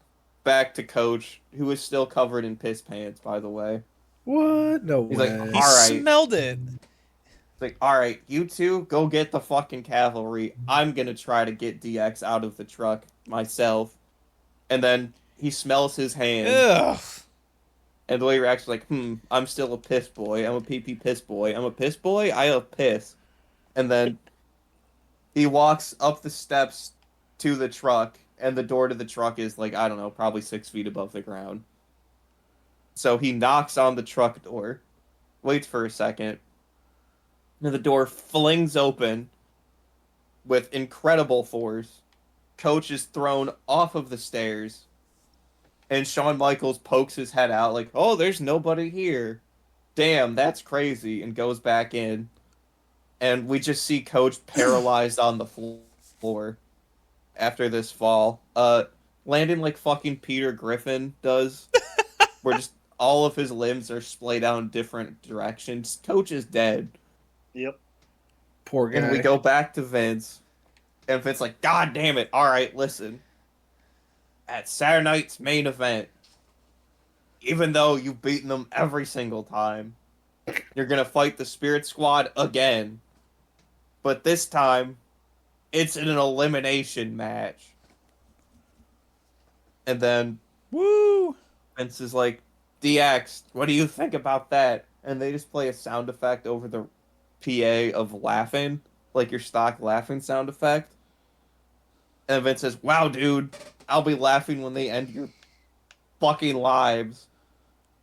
back to Coach, who is still covered in piss pants, by the way. What? No He's way. like, He smelled it. He's like, alright, you two, go get the fucking cavalry. I'm gonna try to get DX out of the truck myself. And then he smells his hand. Ugh. And the way he reacts like, I'm still a piss boy. I'm a pee-pee piss boy. I'm a piss boy? I have piss. And then he walks up the steps to the truck, and the door to the truck is like, I don't know, probably 6 feet above the ground. So he knocks on the truck door, waits for a second, and the door flings open with incredible force. Coach is thrown off of the stairs, and Shawn Michaels pokes his head out like, oh, there's nobody here. Damn, that's crazy, and goes back in. And we just see Coach paralyzed on the floor after this fall. Landing like fucking Peter Griffin does. We're just all of his limbs are splayed out in different directions. Coach is dead. Yep. Poor guy. And we go back to Vince. And Vince's like, God damn it. All right, listen. At Saturday night's main event, even though you've beaten them every single time, you're going to fight the Spirit Squad again. But this time, it's in an elimination match. And then Woo! Vince is like, DX, what do you think about that? And they just play a sound effect over the PA of laughing, like your stock laughing sound effect. And Vince says, wow, dude, I'll be laughing when they end your fucking lives.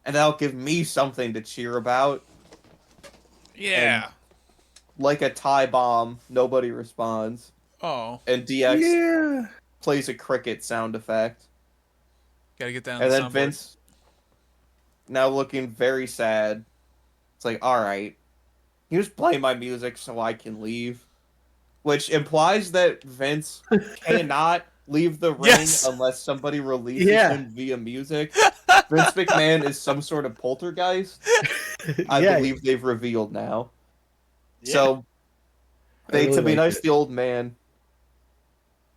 And that'll give me something to cheer about. Yeah. And like a tie bomb, nobody responds. Oh. And DX plays a cricket sound effect. Gotta get down And the then soundboard. Vince, now looking very sad, it's like, alright, you just play my music so I can leave. Which implies that Vince cannot leave the ring unless somebody releases him via music. Vince McMahon is some sort of poltergeist. I believe they've revealed now. Yeah. So, they, to be nice to the old man,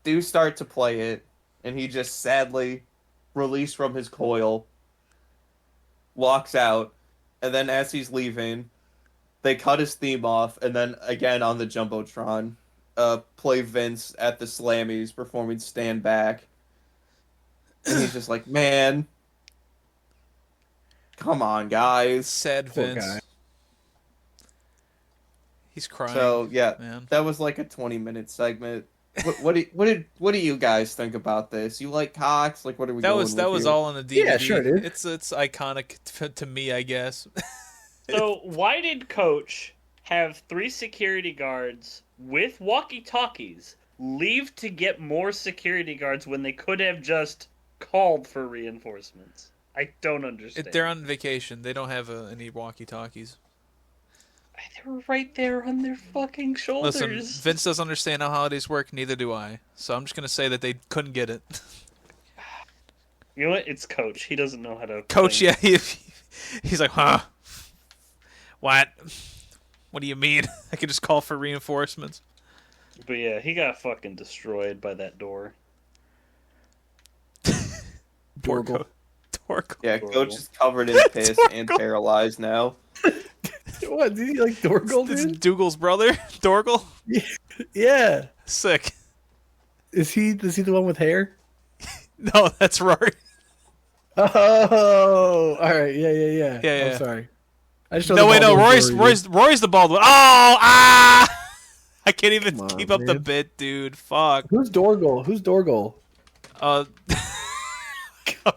do start to play it, and he just sadly, released from his coil, walks out, and then as he's leaving, they cut his theme off, and then again on the Jumbotron, play Vince at the Slammies performing Stand Back. And he's just like, man, come on, guys. Sad Vince. Guy. He's crying. So yeah, man. That was like a 20-minute segment. What do you guys think about this? You like Cox? Like, what are we? That was all on the DVD. Yeah, sure, dude. It's iconic to me, I guess. So why did Coach have 3 security guards with walkie-talkies leave to get more security guards when they could have just called for reinforcements? I don't understand. They're on vacation. They don't have any walkie-talkies. They were right there on their fucking shoulders. Listen, Vince doesn't understand how holidays work, neither do I. So I'm just going to say that they couldn't get it. You know what? It's Coach. He doesn't know how to... Coach, yeah. He's like, huh? What? What do you mean? I could just call for reinforcements. But yeah, he got fucking destroyed by that door. Dorgle. Yeah, Dorgle. Coach is covered in piss and paralyzed now. What, did he like Dorgle, dude? It's Dougal's brother, Dorgle? Yeah. Sick. Is he the one with hair? No, that's Rory. Oh, alright, yeah. I'm sorry. I just Rory's the bald one. Oh, I can't even keep up the bit, dude. Fuck. Who's Dorgle? I'm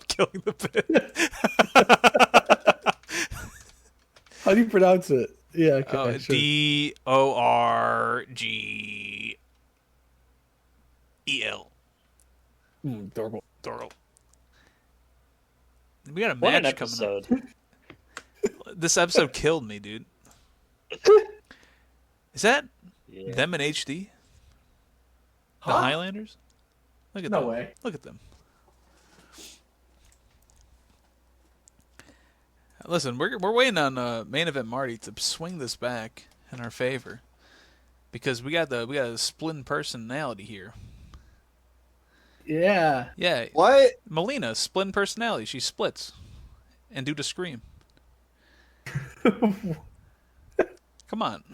killing the bit. How do you pronounce it? Yeah, okay. Dorgel. Dorgle. We got a match coming up. This episode killed me, dude. Is that them in HD? The Highlanders? Look at them. No way. Look at them. Listen, we're waiting on main event Marty to swing this back in our favor, because we got a split personality here. Yeah. Yeah. What? Melina, split personality. She splits, and due to Scream. Come on.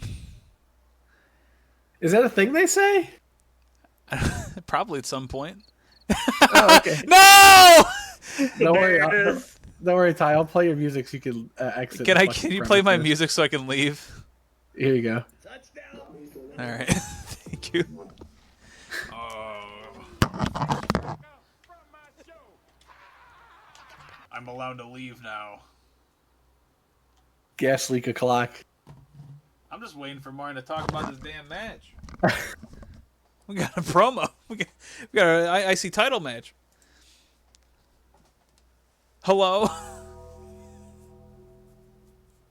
Is that a thing they say? Probably at some point. Oh, okay. No! Don't worry, Ty. I'll play your music so you can exit. Can you play my music so I can leave? Here you go. Touchdown. All right. Thank you. I'm allowed to leave now. Gas leak o'clock. I'm just waiting for Martin to talk about this damn match. We got a promo. We got an IC title match. Hello?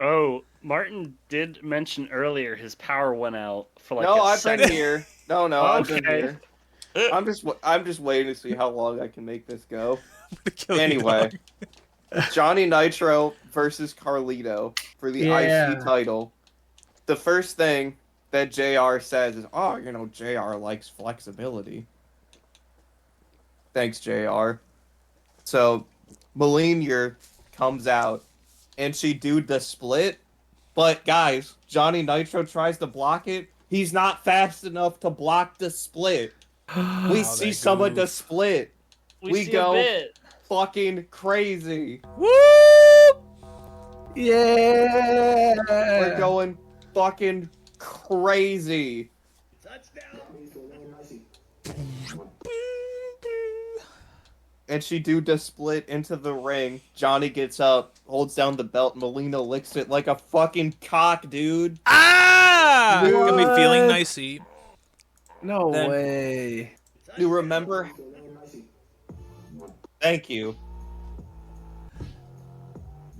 Oh, Martin did mention earlier his power went out for like No, a I've second. been here. No, I've been Okay. here. I'm just waiting to see how long I can make this go. I'm gonna kill you, Anyway, dog. Johnny Nitro versus Carlito for the IC title. The first thing that JR says is, "Oh, JR likes flexibility." Thanks, JR. So, Molinier comes out, and she do the split. But, guys, Johnny Nitro tries to block it. He's not fast enough to block the split. We see some of the split. We go fucking crazy. Woo! Yeah! We're going fucking crazy. Touchdown! And she do the split into the ring. Johnny gets up, holds down the belt, Melina licks it like a fucking cock, dude. Ah! Got me feeling nicey. No Then- way. You remember? Thank you.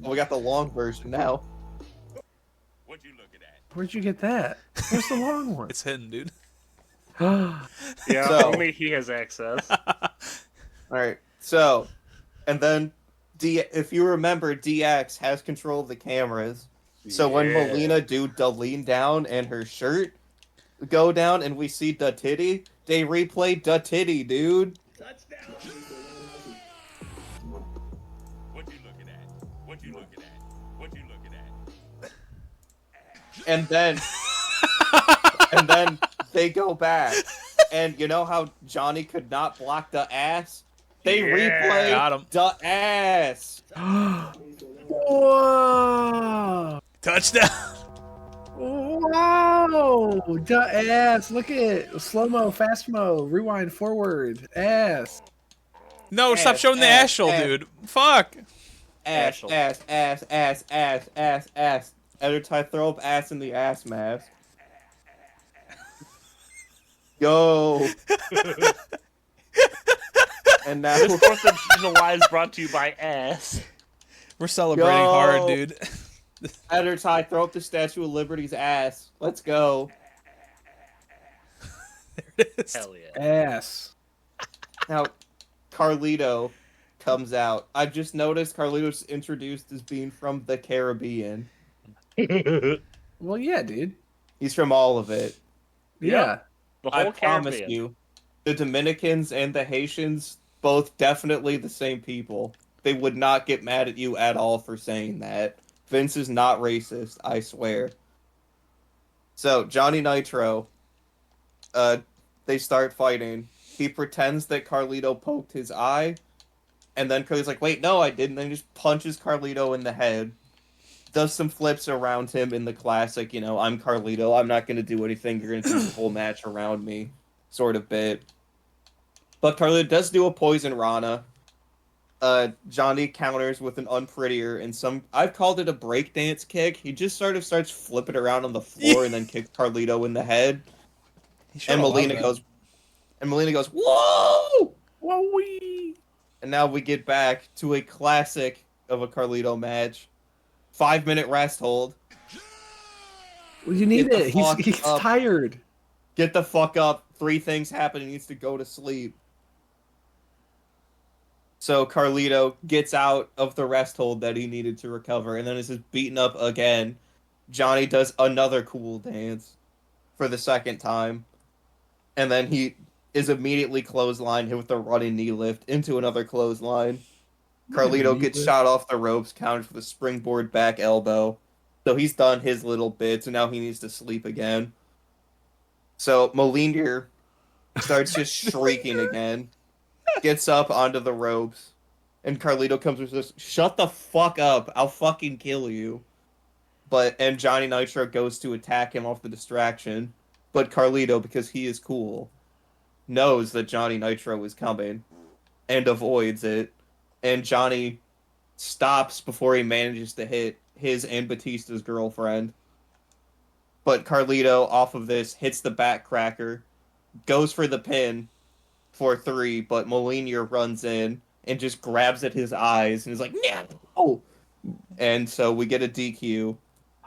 Well, we got the long version now. What you looking at? Where'd you get that? Where's the long one? It's hidden, dude. Yeah, So- only he has access. Alright, so, and then, if you remember, DX has control of the cameras. So when Yeah. Melina do the lean down and her shirt go down and we see the titty, they replay the titty, dude. Touchdown! What you looking at? What you looking at? What you looking at? And then they go back. And you know how Johnny could not block the ass? They Got him. replay the ass. Whoa! Touchdown. Wow! The ass. Look at slow-mo, fast-mo, rewind forward. Ass. No, stop Ass, showing the ass, ass hole, ass. dude. Fuck. Ass, ass, ass, ass, ass, ass, ass. Every time I throw up ass in the ass mask. Yo. And now This 4th of July is brought to you by ass. We're celebrating Yo. hard, dude. Every time I throw up the Statue of Liberty's ass. Let's go. There it is. Hell yeah. Ass. Now, Carlito comes out. I've just noticed Carlito's introduced as being from the Caribbean. Well, yeah, dude. He's from all of it. Yeah. The I whole promise Caribbean. you, the Dominicans and the Haitians, both definitely the same people. They would not get mad at you at all for saying that. Vince is not racist, I swear. So, Johnny Nitro, they start fighting. He pretends that Carlito poked his eye, and then Carlito's like, wait, no, I didn't. Then he just punches Carlito in the head. Does some flips around him in the classic, I'm Carlito, I'm not going to do anything, you're going to do the whole match around me, sort of bit. But Carlito does do a poison Rana. Johnny counters with an unprettier and I've called it a breakdance kick. He just sort of starts flipping around on the floor and then kicks Carlito in the head. And Melina goes, whoa! Whoa-wee! And now we get back to a classic of a Carlito match. 5-minute rest hold. Well, you need Get the it. fuck He's up. tired. Get the fuck up. 3 things happen. He needs to go to sleep. So Carlito gets out of the rest hold that he needed to recover, and then is just beaten up again. Johnny does another cool dance for the second time, and then he is immediately clotheslined, hit with a running knee lift into another clothesline. Carlito gets shot off the ropes, counters with a springboard back elbow. So he's done his little bits, and now he needs to sleep again. So Molinier starts just shrieking again, gets up onto the ropes, and Carlito comes with this, shut the fuck up, I'll fucking kill you. And Johnny Nitro goes to attack him off the distraction, but Carlito, because he is cool, knows that Johnny Nitro is coming, and avoids it, and Johnny stops before he manages to hit his and Batista's girlfriend. But Carlito, off of this, hits the backcracker, goes for the pin for 3, but Molinier runs in and just grabs at his eyes and is like, no! And so we get a DQ.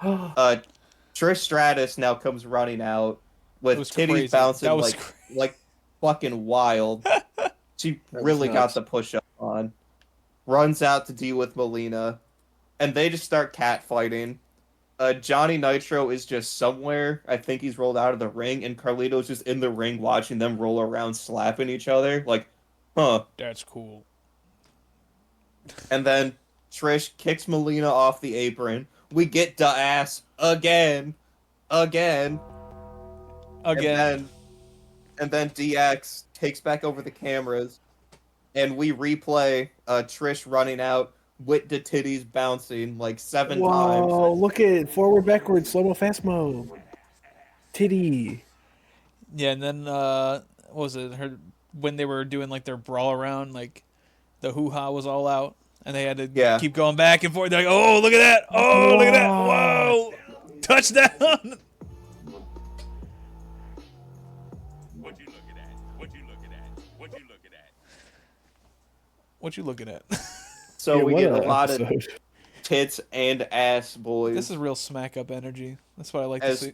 Trish Stratus now comes running out with titties crazy. bouncing That was like fucking wild. She really got nuts. the push up on. runs out to deal with Melina, and they just start catfighting. Johnny Nitro is just somewhere. I think he's rolled out of the ring, and Carlito's just in the ring watching them roll around, slapping each other. Like, huh. That's cool. And then Trish kicks Melina off the apron. We get the ass again. And then DX takes back over the cameras, and we replay Trish running out with the titties bouncing like 7 times. Whoa, look at it. Forward, backward, slow-mo, fast-mo. Titty. Yeah, and then, what was it? When they were doing, like, their brawl around, like, the hoo-ha was all out, and they had to keep going back and forth. They're like, oh, look at that. Oh, look at that. Whoa. Touchdown. What you looking at? What you looking at? What you looking at? What you looking at? So Yeah, we what get a an lot episode. of tits and ass, boys. This is real smack up energy. That's what I like to As- see.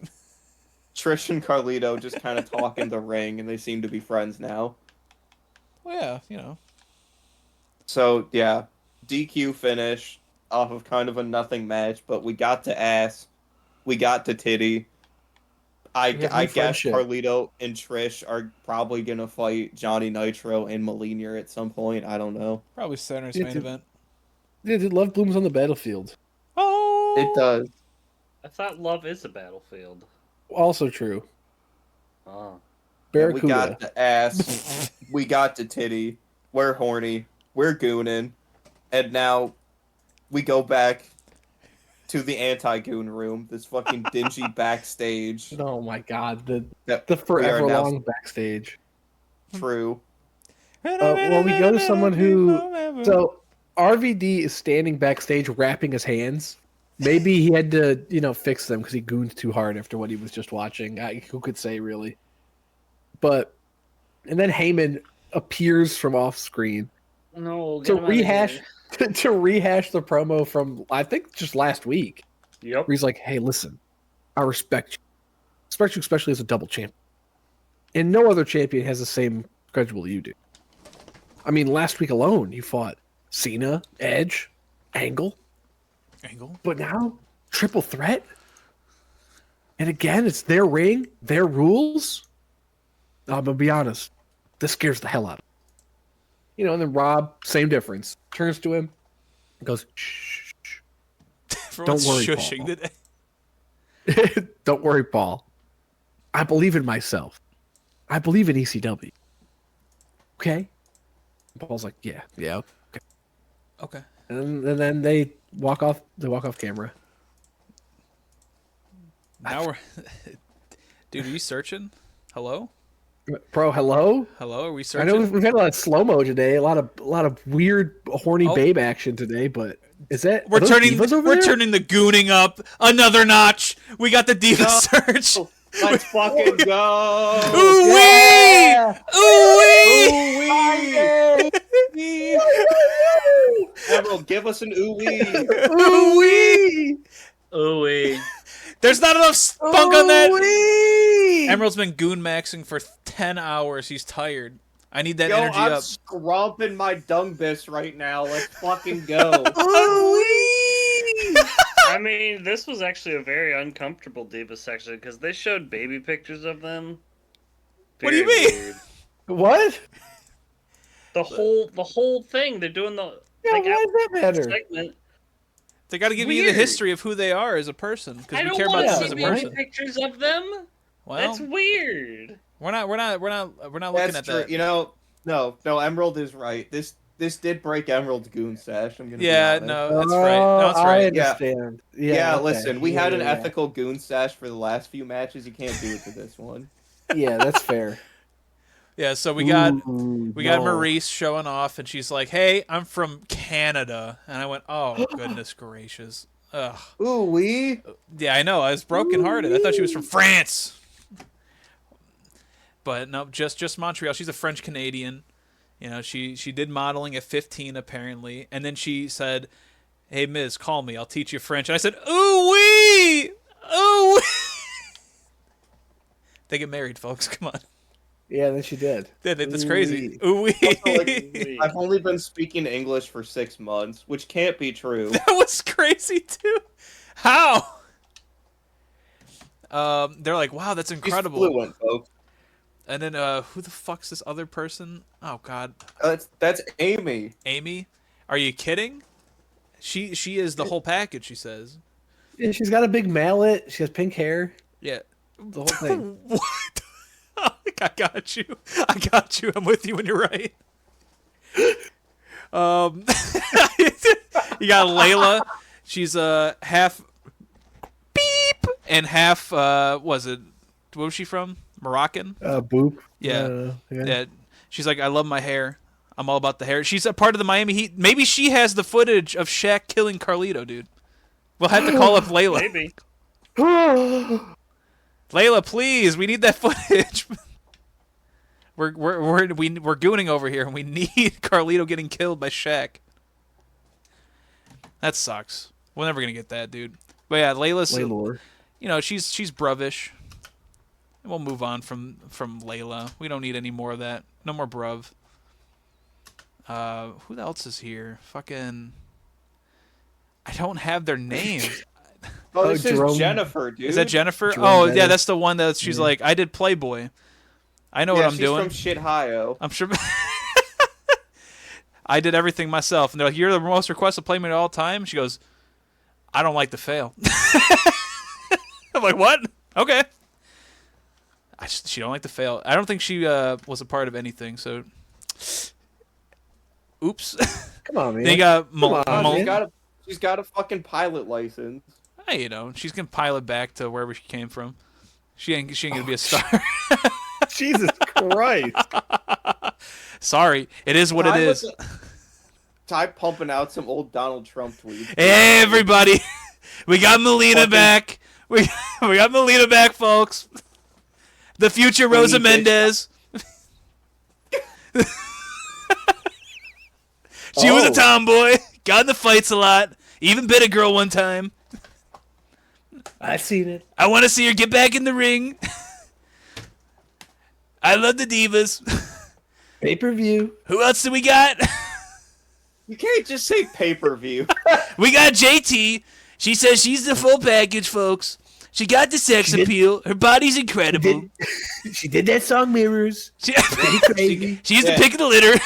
Trish and Carlito just kind of talk in the ring, and they seem to be friends now. Well, yeah, you know. So, yeah, DQ finish off of kind of a nothing match, but we got to ass, we got to titty. I We got guess friendship. Carlito and Trish are probably going to fight Johnny Nitro and Molina at some point. I don't know. Probably Saturn's Yeah, main dude. event. Yeah, dude, love blooms on the battlefield. Oh! It does. I thought love is a battlefield. Also true. Oh. We Barracuda. got the ass, we got the titty, we're horny, we're gooning, and now we go back to the anti-goon room, this fucking dingy backstage. Oh my god, the that the we are forever now long backstage. True. Well, we go to someone who. So RVD is standing backstage, wrapping his hands. Maybe he had to, fix them because he gooned too hard after what he was just watching. Who could say, really? And then Heyman appears from off screen No, to rehash to rehash the promo from, I think, just last week. Yep. Where he's like, "Hey, listen, I respect you, especially as a double champion, and no other champion has the same schedule you do. I mean, last week alone, you fought Cena, Edge, Angle, but now triple threat. And again, it's their ring, their rules. I'm gonna be honest, this scares the hell out of me." And then Rob, same difference, turns to him, and goes, "Shh, shh, Everyone's Don't worry, shushing Paul. today. Don't worry, Paul. I believe in myself. I believe in ECW. Okay?" And Paul's like, yeah, okay. Okay. And then they walk off. They walk off camera. Now we're... Dude, are you searching? Hello? Bro, hello. Hello, are we I searching? know we've had a lot of slow mo today. A lot of weird horny Oh. babe action today. But is that We're are those turning divas over we're there? turning the gooning up another notch. We got the diva No. search. Let's fucking go! Ooh Yeah! wee! Ooh wee! Emerald, give us an ooh-wee! Ooh wee! Ooh, There's not enough spunk on that. Ooh-wee! Emerald's been goon maxing for 10 hours. He's tired. I need that Yo, energy I'm up. scrumping my dung bis right now. Let's fucking go. I mean, this was actually a very uncomfortable diva section because they showed baby pictures of them. What do you Very mean? weird. What? The whole thing. They're doing the Yeah, why does that matter? segment. They got to give you the Weird. history of who they are as a person because I we don't care about want to them see as a baby person. pictures of them. Well, That's weird. we're not looking That's at true. that. No, Emerald is right. This did break Emerald's goon sash. I'm gonna Yeah, be honest. no, that's right. No, that's I right. understand. Yeah, okay. listen, we had an Yeah. ethical goon stash for the last few matches. You can't do it to this one. Yeah, that's fair. Yeah, so we got Ooh, no. no. Maurice showing off, and she's like, "Hey, I'm from Canada," and I went, "Oh goodness gracious." Ugh. Ooh, we. Yeah, I know. I was brokenhearted. I thought she was from France. But no, just Montreal. She's a French Canadian. She did modeling at 15 apparently, and then she said, "Hey Miz, call me. I'll teach you French." And I said, "Ooh wee, ooh wee." They get married, folks. Come on. Yeah, then she did. That's crazy. Ooh. Like, I've only been speaking English for 6 months, which can't be true. That was crazy too. How? They're like, wow, that's incredible. She's fluent, folks. And then who the fuck's this other person? Oh God. That's Amy. Amy? Are you kidding? She is the whole package, she says. Yeah, she's got a big mallet. She has pink hair. Yeah. The whole thing. What? I got you. I'm with you when you're right. You got Layla. She's half beep and half where was she from? Moroccan? Boop. Yeah. Yeah. She's like, I love my hair. I'm all about the hair. She's a part of the Miami Heat. Maybe she has the footage of Shaq killing Carlito, dude. We'll have to call up Layla. Maybe. Layla, please, we need that footage. We're gooning over here, and we need Carlito getting killed by Shaq. That sucks. We're never gonna get that, dude. But yeah, Layla's, you know, she's bruvish. We'll move on from Layla. We don't need any more of that. No more bruv. Who else is here? Fucking, I don't have their names. Oh, this is Jennifer, dude. Is that Jennifer? Jerome yeah, that's the one that she's like, I did Playboy. I know what I'm doing. She's from Shithio. I'm sure. I did everything myself. And they're like, you're the most requested Playmate of all time? She goes, I don't like to fail. I'm like, what? Okay. She don't like to fail. I don't think she was a part of anything, so... Oops. Come on, man. They got... She's got a fucking pilot license. Hey, you know, she's gonna pilot back to wherever she came from. She ain't gonna be a star. Jesus Christ. Sorry, it is what it is. Ty pumping out some old Donald Trump tweets. Hey, everybody, we got Melina back. We got Melina back, folks. The future Rosa Mendez. She was a tomboy. Got in the fights a lot. Even bit a girl one time. I've seen it. I want to see her get back in the ring. I love the divas. Pay-per-view. Who else do we got? You can't just say pay-per-view. We got JT. She says she's the full package, folks. She got the sex appeal. Her body's incredible. She did that song Mirrors. She's the pick of the litter.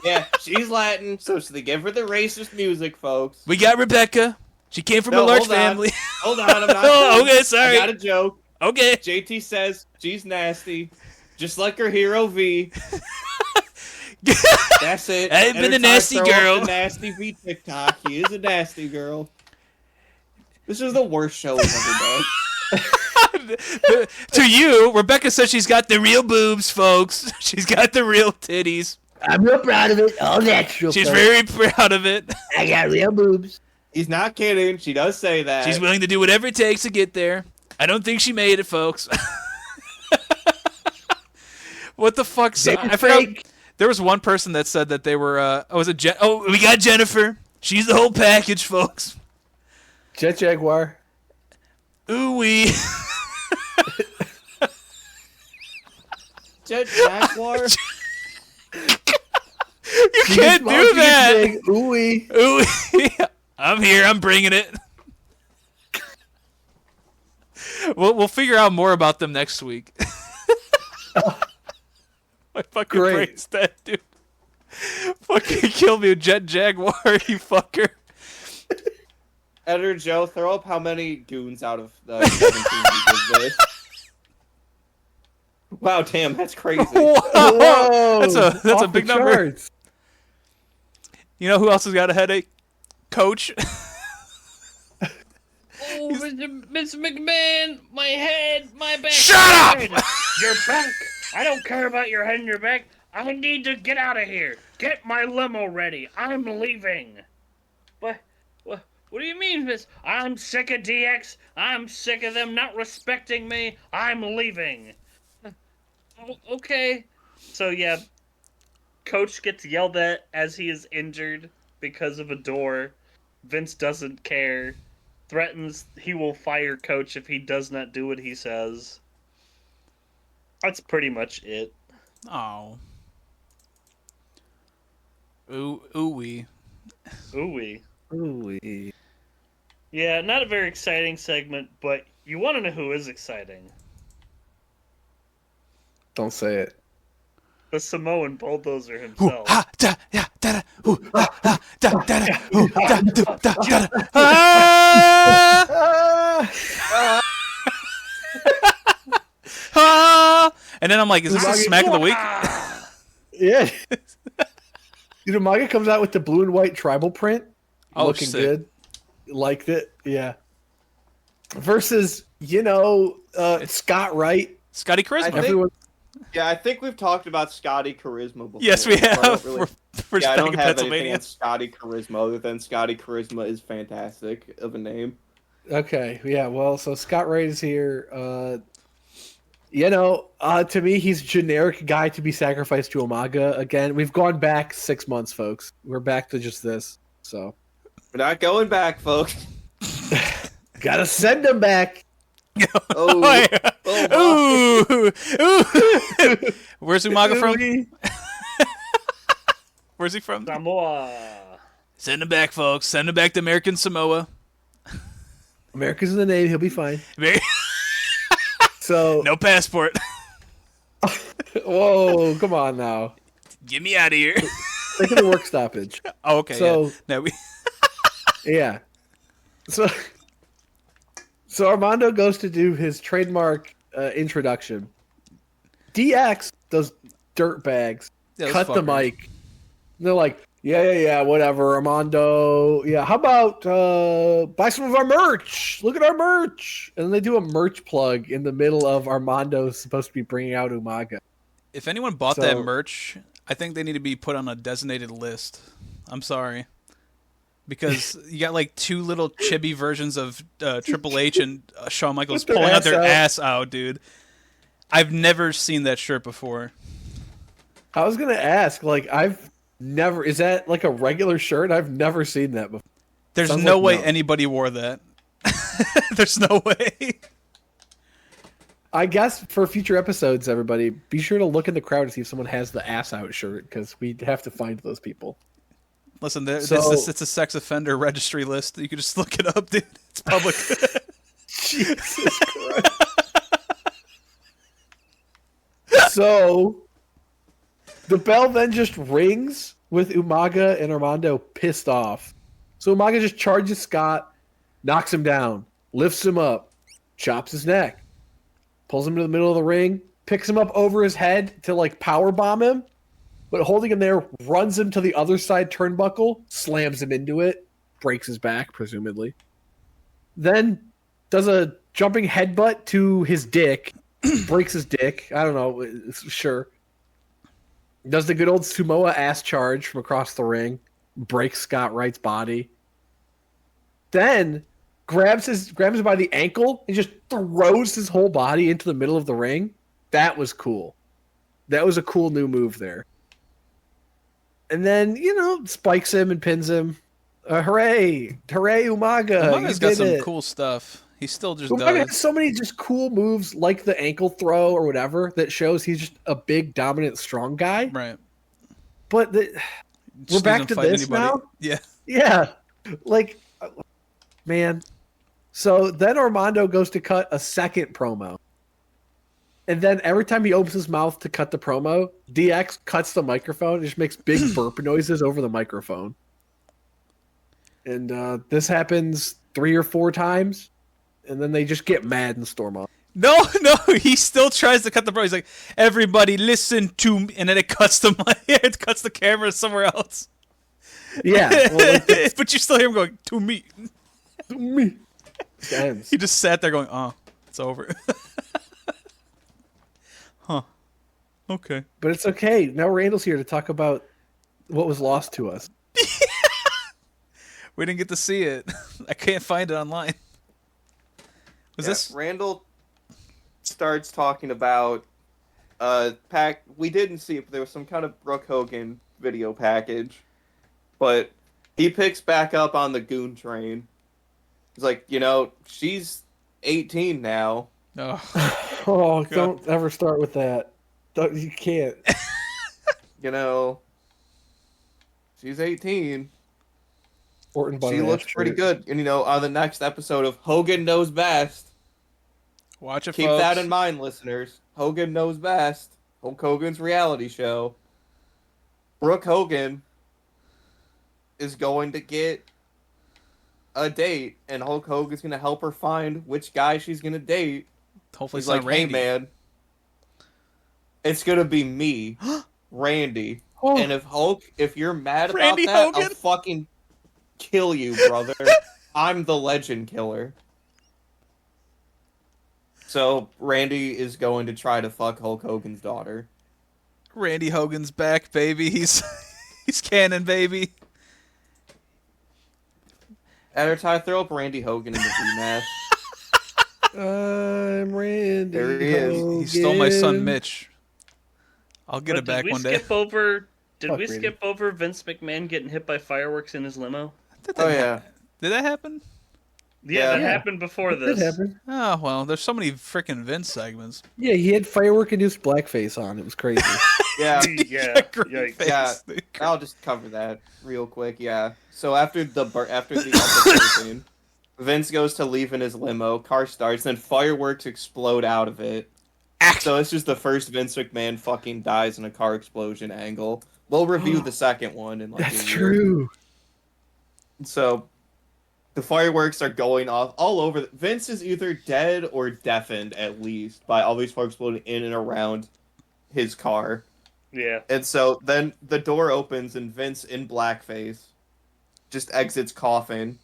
Yeah, she's Latin, so they give her the racist music, folks. We got Rebecca. She came from a large family. Hold on, I'm not. Oh, okay, sorry. I got a joke. Okay. JT says she's nasty, just like her hero V. That's it. I've been a nasty girl. Nasty V TikTok. He is a nasty girl. This is the worst show we've ever done. To you, Rebecca says she's got the real boobs, folks. She's got the real titties. I'm real proud of it. All natural. She's very proud of it. I got real boobs. He's not kidding. She does say that. She's willing to do whatever it takes to get there. I don't think she made it, folks. What the fuck? I forgot. There was one person that said that they were. We got Jennifer. She's the whole package, folks. Jet Jaguar. Ooh wee. Jet Jaguar. You can't do that. Ooh wee. Ooh wee. I'm here. I'm bringing it. We'll figure out more about them next week. My fucking brain's dead, dude. Fucking kill me with Jet Jaguar, you fucker. Editor Joe, throw up how many goons out of the 17 you did this. Wow, damn, that's crazy. Whoa. That's a big number. Charts. You know who else has got a headache? Coach. Oh, Mr. McMahon, my head, my back. Shut up! Your back. I don't care about your head and your back. I need to get out of here. Get my limo ready. I'm leaving. What do you mean, Miss? I'm sick of DX. I'm sick of them not respecting me. I'm leaving. Okay. So, yeah, Coach gets yelled at as he is injured because of a door. Vince doesn't care. Threatens he will fire Coach if he does not do what he says. That's pretty much it. Oh. Ooh-wee. Ooh-wee. Ooh-wee. Yeah, not a very exciting segment, but you want to know who is exciting? Don't say it. The Samoan bulldozer himself. And then I'm like, is this a smack of the week? Yeah. Umaga comes out with the blue and white tribal print. Looking sick. good. Liked it. Yeah. Versus, Scott Wright. Scotty Charisma. Everyone. Yeah, I think we've talked about Scotty Charisma before. Yes, we have. I don't really, I don't have anything on Scotty Charisma other than Scotty Charisma is fantastic of a name. Okay, yeah, well, so Scott Wright is here. To me, he's a generic guy to be sacrificed to Umaga. Again, we've gone back 6 months, folks. We're back to just this. So We're not going back, folks. gotta send him back. Oh, Ooh. Where's Umaga from? Where's he from? Samoa. Send him back, folks. Send him back to American Samoa. America's in the name. He'll be fine. So No passport. whoa, come on now. Get me out of here. Take the work stoppage. Oh, okay. So- yeah. No, Yeah. So Armando goes to do his trademark introduction. DX does dirt bags. Those Cut the fuckers. mic. They're like, yeah, whatever, Armando. Yeah, how about buy some of our merch? Look at our merch. And then they do a merch plug in the middle of Armando supposed to be bringing out Umaga. If anyone bought So- that merch, I think they need to be put on a designated list. I'm sorry. Because you got like two little chibi versions of Triple H and Shawn Michaels With their pulling out their ass out. ass out, dude. I've never seen that shirt before. I was going to ask, I've never... Is that like a regular shirt? I've never seen that before. There's Sounds no like way no. anybody wore that. There's no way. I guess for future episodes, everybody, be sure to look in the crowd to see if someone has the ass out shirt, because we have to find those people. Listen, So- it's a sex offender registry list. You can just look it up, dude. It's public. Jesus Christ. So, the bell then just rings with Umaga and Armando pissed off. So Umaga just charges Scott, knocks him down, lifts him up, chops his neck, pulls him to the middle of the ring, picks him up over his head to power bomb him, but holding him there, runs him to the other side turnbuckle, slams him into it, breaks his back, presumably. Then does a jumping headbutt to his dick, breaks his dick. I don't know, sure. Does the good old Samoa ass charge from across the ring, breaks Scott Wright's body. Then grabs him by the ankle and just throws his whole body into the middle of the ring. That was cool. That was a cool new move there. And then, spikes him and pins him. Hooray! Hooray, Umaga! Umaga's You got did some it. cool stuff. He still just Umaga does. has so many just cool moves, like the ankle throw or whatever, that shows he's just a big, dominant, strong guy. Right. But we're Just back doesn't to fight this anybody. now? Yeah. Yeah. Man. So then Armando goes to cut a second promo. And then every time he opens his mouth to cut the promo, DX cuts the microphone and just makes big burp noises over the microphone. And this happens 3 or 4 times. And then they just get mad and storm off. No, he still tries to cut the promo. He's like, everybody listen to me. And then it cuts it cuts the camera somewhere else. Yeah. Well, But you still hear him going, to me. me. It ends. He just sat there going, oh, it's over. Huh. Okay. But it's okay. Now Randall's here to talk about what was lost to us. We didn't get to see it. I can't find it online. Was this? Randall starts talking about we didn't see it, but there was some kind of Brooke Hogan video package. But he picks back up on the goon train. He's like, she's 18 now. Oh, Oh, don't ever start with that. You can't. You know, she's 18. Orton She looks pretty good. And, on the next episode of Hogan Knows Best, Watch it, keep folks. that in mind, listeners. Hogan Knows Best. Hulk Hogan's reality show. Brooke Hogan is going to get a date, and Hulk Hogan's going to help her find which guy she's going to date. Hopefully, He's it's not like, Randy. hey, man, it's going to be me, Randy. And if you're mad about Randy that, Hogan? I'll fucking kill you, brother. I'm the legend killer. So Randy is going to try to fuck Hulk Hogan's daughter. Randy Hogan's back, baby. He's canon, baby. Editor, throw up Randy Hogan in the V-match. I'm Randy. There he is. Hogan. He stole my son Mitch. I'll get it back one day. Did we skip over Vince McMahon getting hit by fireworks in his limo? Did that happen? Yeah, that happened before this. It happened. Oh, well, there's so many freaking Vince segments. Yeah, he had firework-induced blackface on. It was crazy. Yeah. Yeah. I'll just cover that real quick. Yeah. So after the episode scene, Vince goes to leave in his limo. Car starts, then fireworks explode out of it. So it's just the first Vince McMahon fucking dies in a car explosion angle. We'll review the second one in That's a year. true. So the fireworks are going off all over. Vince is either dead or deafened, at least, by all these fireworks exploding in and around his car. Yeah. And so then the door opens and Vince in blackface just exits coughing.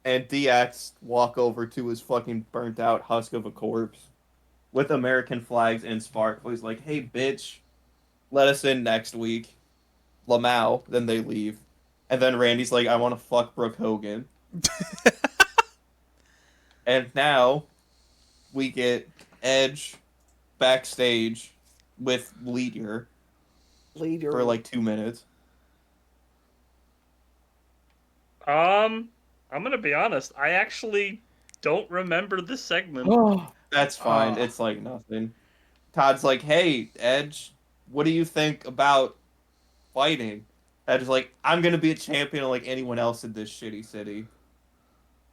And DX walk over to his fucking burnt out husk of a corpse with American flags and sparkle. He's like, hey, bitch, let us in next week. Lamau. Then they leave. And then Randy's like, I want to fuck Brooke Hogan. And now we get Edge backstage with Leader for like 2 minutes. I'm gonna be honest. I actually don't remember this segment. Oh, That's fine. It's like nothing. Todd's like, hey, Edge, what do you think about fighting? Edge's like, I'm going to be a champion like anyone else in this shitty city.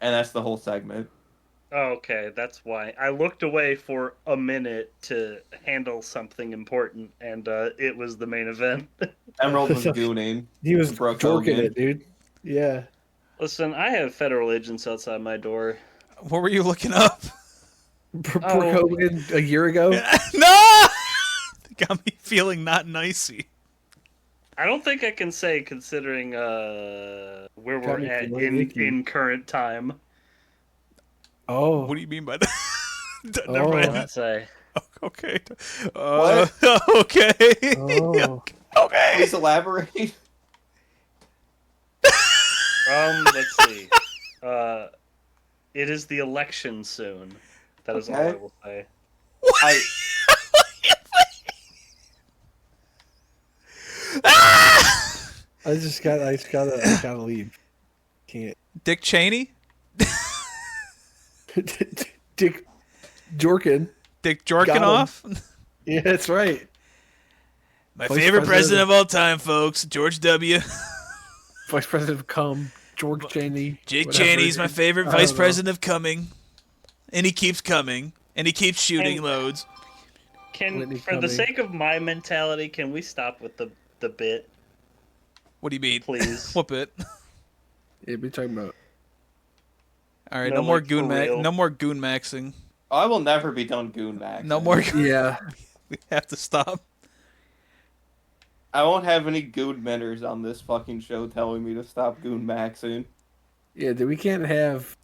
And that's the whole segment. Okay, that's why. I looked away for a minute to handle something important, and it was the main event. Emerald was gooning. he was Brooke jorking Hogan. it, dude. Yeah. Listen, I have federal agents outside my door. What were you looking up? Brooke Hogan a year ago. No! Got me feeling not nicey. I don't think I can say, considering where we're at in current time. Oh. What do you mean by that? Never Oh. mind. Let's say. Okay. What? Okay. Oh. Okay. Please elaborate. Let's see. It is the election soon. That is all I will say. I just gotta leave. Can't. Dick Cheney? Dick Jorkin. Dick Jorkinoff? Yeah, that's right. My Vice favorite President president of all time, folks. George W. Vice President of Cum. George Cheney. Jake whatever. Cheney's my favorite I vice don't know. president of coming. And he keeps coming. And he keeps shooting And- loads. Whitney For the Cummings. sake of my mentality, can we stop with the bit, What do you mean? please? What bit? Yeah, we talking about. All right, No, no more like, for real. no more goon maxing. I will never be done goon max. No more. Yeah. We have to stop. I won't have any goon mentors on this fucking show telling me to stop goon maxing. Yeah, dude, we can't have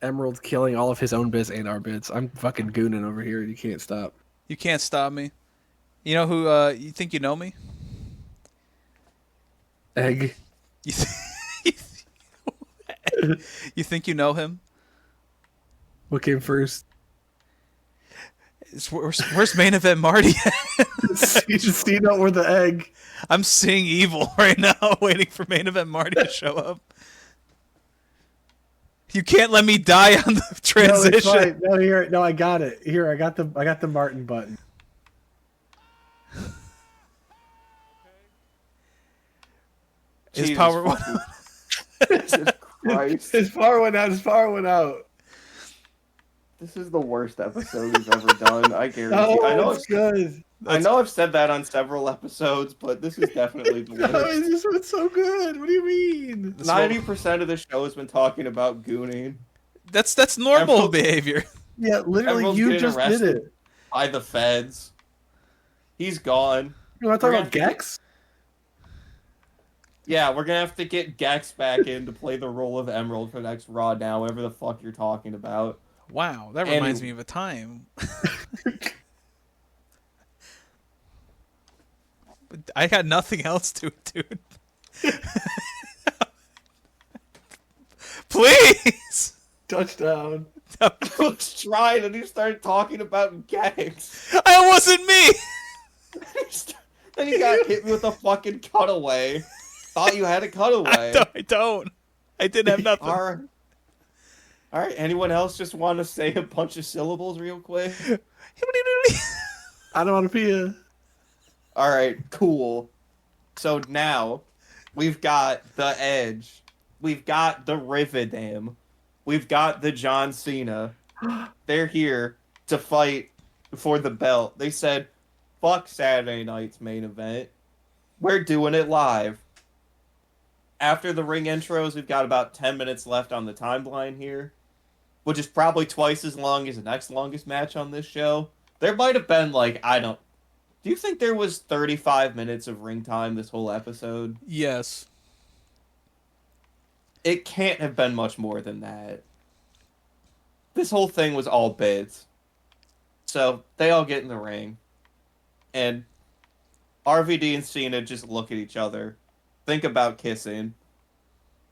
Emerald killing all of his own bits and our bits. I'm fucking gooning over here. You can't stop. You can't stop me. You know who? You think you know me? Egg. You, you think you know him? What came first? Where's main event Marty? Cena or the egg? I'm seeing evil right now, waiting for main event Marty to show up. You can't let me die on the transition. No, here. No, I got it. Here, I got the Martin button. His Jesus power. fucking- Jesus Christ. His power went out. His power went out. This is the worst episode we've ever done. I guarantee. No, I know it's good. I know I've said that on several episodes, but this is definitely the No, it worst. just went so good. What do you mean? 90% of the show has been talking about gooning. That's normal Emerald- behavior. Yeah, literally, Everyone's you getting just did arrested. it. By the feds. He's gone. You want to We're talk about gonna have to Gex? Yeah, we're gonna have to get Gex back in to play the role of Emerald for the next Raw now, whatever the fuck you're talking about. Wow, that reminds me of a time. I got nothing else to it, dude. Please. Touchdown. I was trying and he started talking about Gex. That wasn't me. Then he got hit with a fucking cutaway. Thought you had a cutaway. I don't. I didn't have nothing. All right. Anyone else just want to say a bunch of syllables real quick? I don't want to be a... All right, cool. So now we've got the Edge, we've got the Riverdam, we've got the John Cena. They're here to fight for the belt. They said, "Fuck Saturday night's main event. We're doing it live." After the ring intros, we've got about 10 minutes left on the timeline here, which is probably twice as long as the next longest match on this show. There might have been, do you think there was 35 minutes of ring time this whole episode? Yes. It can't have been much more than that. This whole thing was all bits. So, they all get in the ring, and RVD and Cena just look at each other, think about kissing,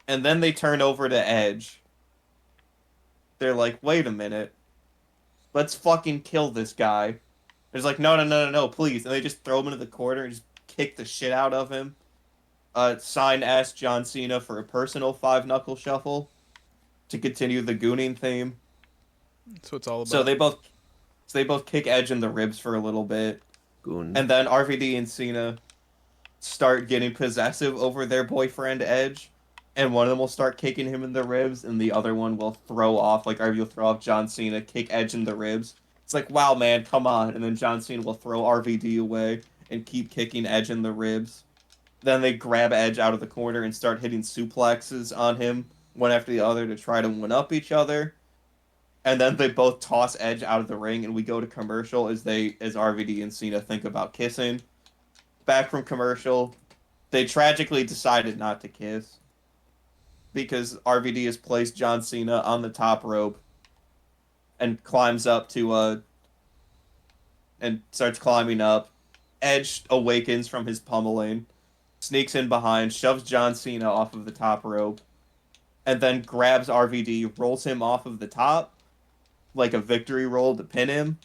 and then they turn over to Edge. They're like, wait a minute. Let's fucking kill this guy. There's like, no, please. And they just throw him into the corner and just kick the shit out of him. Sign asked John Cena for a personal 5-knuckle shuffle to continue the gooning theme. That's what it's all about. So they both kick Edge in the ribs for a little bit. Goon. And then RVD and Cena start getting possessive over their boyfriend Edge. And one of them will start kicking him in the ribs, and the other one will throw off, RVD will throw off John Cena, kick Edge in the ribs. It's like, wow, man, come on. And then John Cena will throw RVD away and keep kicking Edge in the ribs. Then they grab Edge out of the corner and start hitting suplexes on him, one after the other, to try to one-up each other. And then they both toss Edge out of the ring, and we go to commercial as RVD and Cena think about kissing. Back from commercial, they tragically decided not to kiss, because RVD has placed John Cena on the top rope and climbs up to and starts climbing up. Edge awakens from his pummeling, sneaks in behind, shoves John Cena off of the top rope, and then grabs RVD, rolls him off of the top like a victory roll to pin him.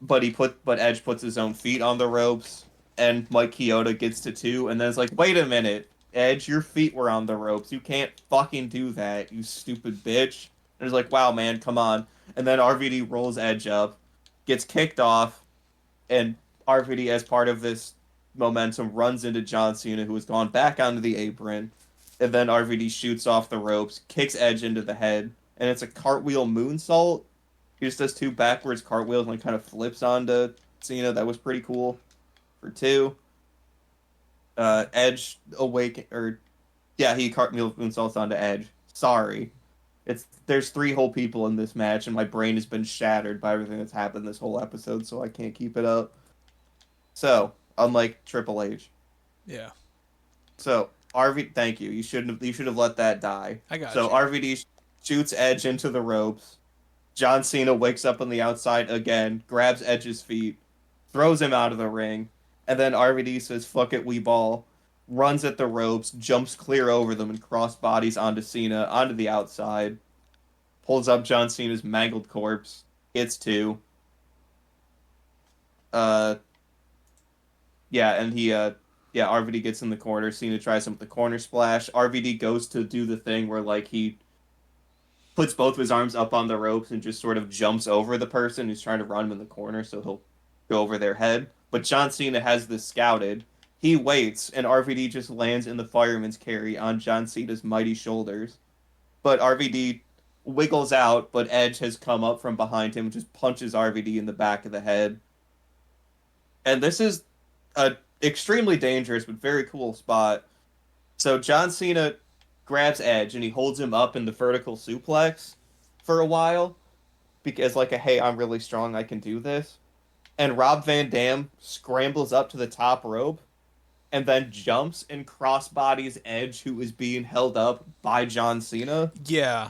But Edge puts his own feet on the ropes, and Mike Chioda gets to 2, and then it's like, wait a minute, Edge, your feet were on the ropes. You can't fucking do that, you stupid bitch. And it's like, wow, man, come on. And then RVD rolls Edge up, gets kicked off, and RVD, as part of this momentum, runs into John Cena, who has gone back onto the apron. And then RVD shoots off the ropes, kicks Edge into the head, and it's a cartwheel moonsault. He just does 2 backwards cartwheels and kind of flips onto Cena. That was pretty cool for 2. Edge he cartwheel moonsaults onto Edge. Sorry. There's 3 whole people in this match, and my brain has been shattered by everything that's happened this whole episode, so I can't keep it up. So, unlike Triple H. Yeah. So, thank you. You should have let that die. I got so you. RVD shoots Edge into the ropes. John Cena wakes up on the outside again, grabs Edge's feet, throws him out of the ring, and then RVD says, "Fuck it, we ball." Runs at the ropes, jumps clear over them, and cross bodies onto Cena, onto the outside. Pulls up John Cena's mangled corpse. Hits 2. RVD gets in the corner. Cena tries him with the corner splash. RVD goes to do the thing where, he puts both of his arms up on the ropes and just sort of jumps over the person who's trying to run him in the corner, so he'll go over their head. but John Cena has this scouted. He waits, and RVD just lands in the fireman's carry on John Cena's mighty shoulders. But RVD wiggles out, but Edge has come up from behind him and just punches RVD in the back of the head. And this is a extremely dangerous but very cool spot. So John Cena grabs Edge and he holds him up in the vertical suplex for a while because like hey, I'm really strong, I can do this. And Rob Van Dam scrambles up to the top rope and then jumps and crossbodies Edge, who is being held up by John Cena. Yeah.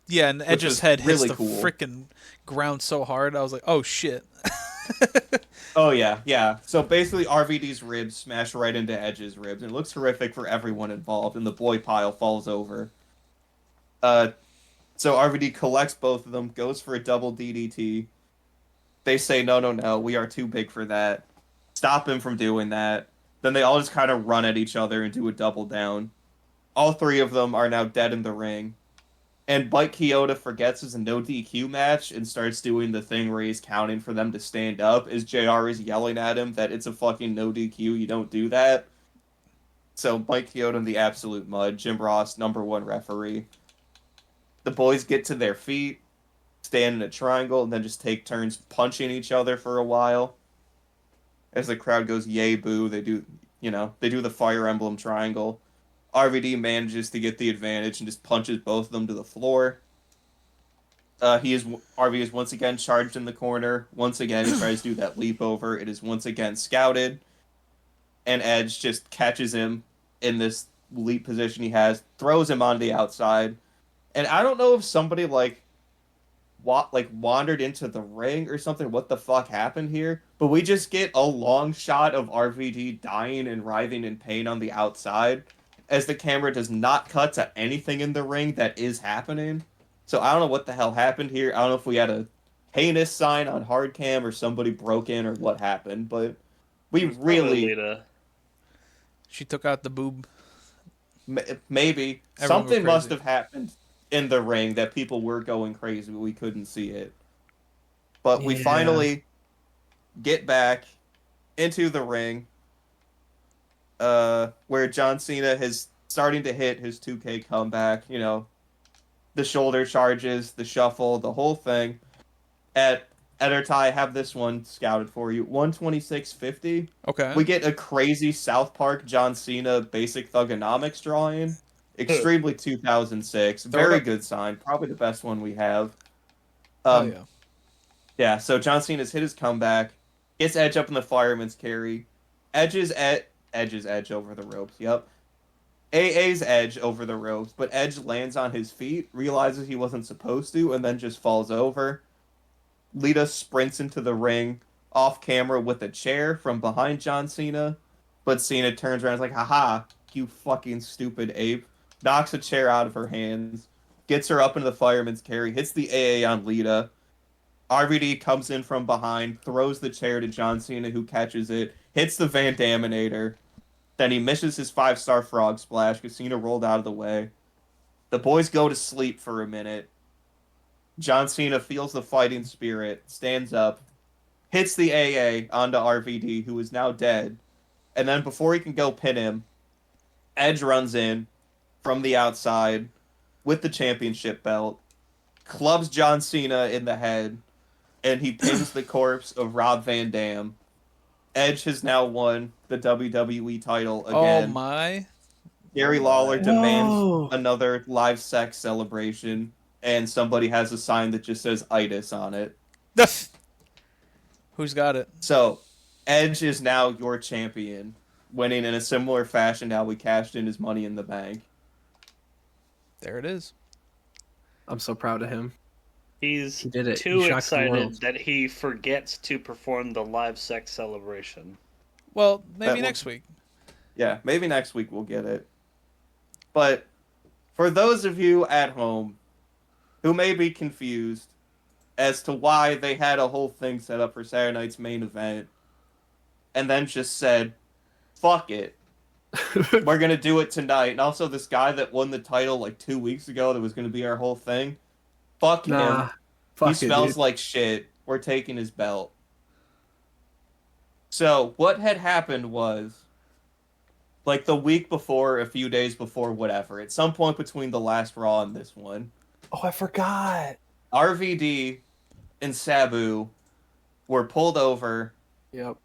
Yeah, and Edge's head hits the freaking ground so hard, I was like, oh shit. Oh, yeah. So basically, RVD's ribs smash right into Edge's ribs, and it looks horrific for everyone involved, and the boy pile falls over. So RVD collects both of them, goes for a double DDT. They say, no, we are too big for that. Stop him from doing that. Then they all just kind of run at each other and do a double down. All three of them are now dead in the ring. And Mike Chioda forgets it's a no DQ match and starts doing the thing where he's counting for them to stand up as JR is yelling at him that it's a fucking no DQ, you don't do that. So Mike Chioda in the absolute mud, Jim Ross, #1 referee. The boys get to their feet, stand in a triangle, and then just take turns punching each other for a while. As the crowd goes yay boo, they do the Fire Emblem triangle. RVD manages to get the advantage and just punches both of them to the floor. RV is once again charged in the corner. Once again, he tries to do that leap over. It is once again scouted. And Edge just catches him in this leap position he has, throws him on the outside. And I don't know if somebody wandered into the ring or something. What the fuck happened here? But we just get a long shot of RVD dying and writhing in pain on the outside, as the camera does not cut to anything in the ring that is happening. So I don't know what the hell happened here. I don't know if we had a heinous sign on hard cam or somebody broke in or what happened, but we really... She took out the boob. Maybe. Something must have happened in the ring that people were going crazy, but we couldn't see it. But we finally get back into the ring, where John Cena is starting to hit his 2K comeback, the shoulder charges, the shuffle, the whole thing. At Editor, I have this one scouted for you. 126.50. Okay. We get a crazy South Park John Cena basic thugonomics drawing. Extremely 2006. Very good sign. Probably the best one we have. Yeah. Yeah, so John Cena's hit his comeback. Gets Edge up in the fireman's carry. Edge's Edge over the ropes. Yep. AA's Edge over the ropes, but Edge lands on his feet, realizes he wasn't supposed to, and then just falls over. Lita sprints into the ring off camera with a chair from behind John Cena, but Cena turns around and is like, haha, you fucking stupid ape. Knocks a chair out of her hands, gets her up into the fireman's carry, hits the AA on Lita. RVD comes in from behind, throws the chair to John Cena, who catches it, hits the Van Daminator. Then he misses his 5-star frog splash because Cena rolled out of the way. The boys go to sleep for a minute. John Cena feels the fighting spirit, stands up, hits the AA onto RVD, who is now dead. And then before he can go pin him, Edge runs in from the outside with the championship belt, clubs John Cena in the head, and he pins the corpse of Rob Van Dam. Edge has now won the WWE title again. Oh my. Gary Lawler demands another live sex celebration, and somebody has a sign that just says itis on it. Who's got it? So, Edge is now your champion, winning in a similar fashion how we cashed in his Money in the Bank. There it is. I'm so proud of him. He's He did it. too He shocked the excited world. that he forgets to perform the live sex celebration. Well, maybe next week. Yeah, maybe next week we'll get it. But for those of you at home who may be confused as to why they had a whole thing set up for Saturday night's main event and then just said, fuck it, we're going to do it tonight. And also this guy that won the title like 2 weeks ago that was going to be our whole thing, fuck him. He smells like shit. We're taking his belt. So what had happened was, like the week before, a few days before, whatever, at some point between the last Raw and this one, Oh, I forgot. RVD and Sabu were pulled over Yep.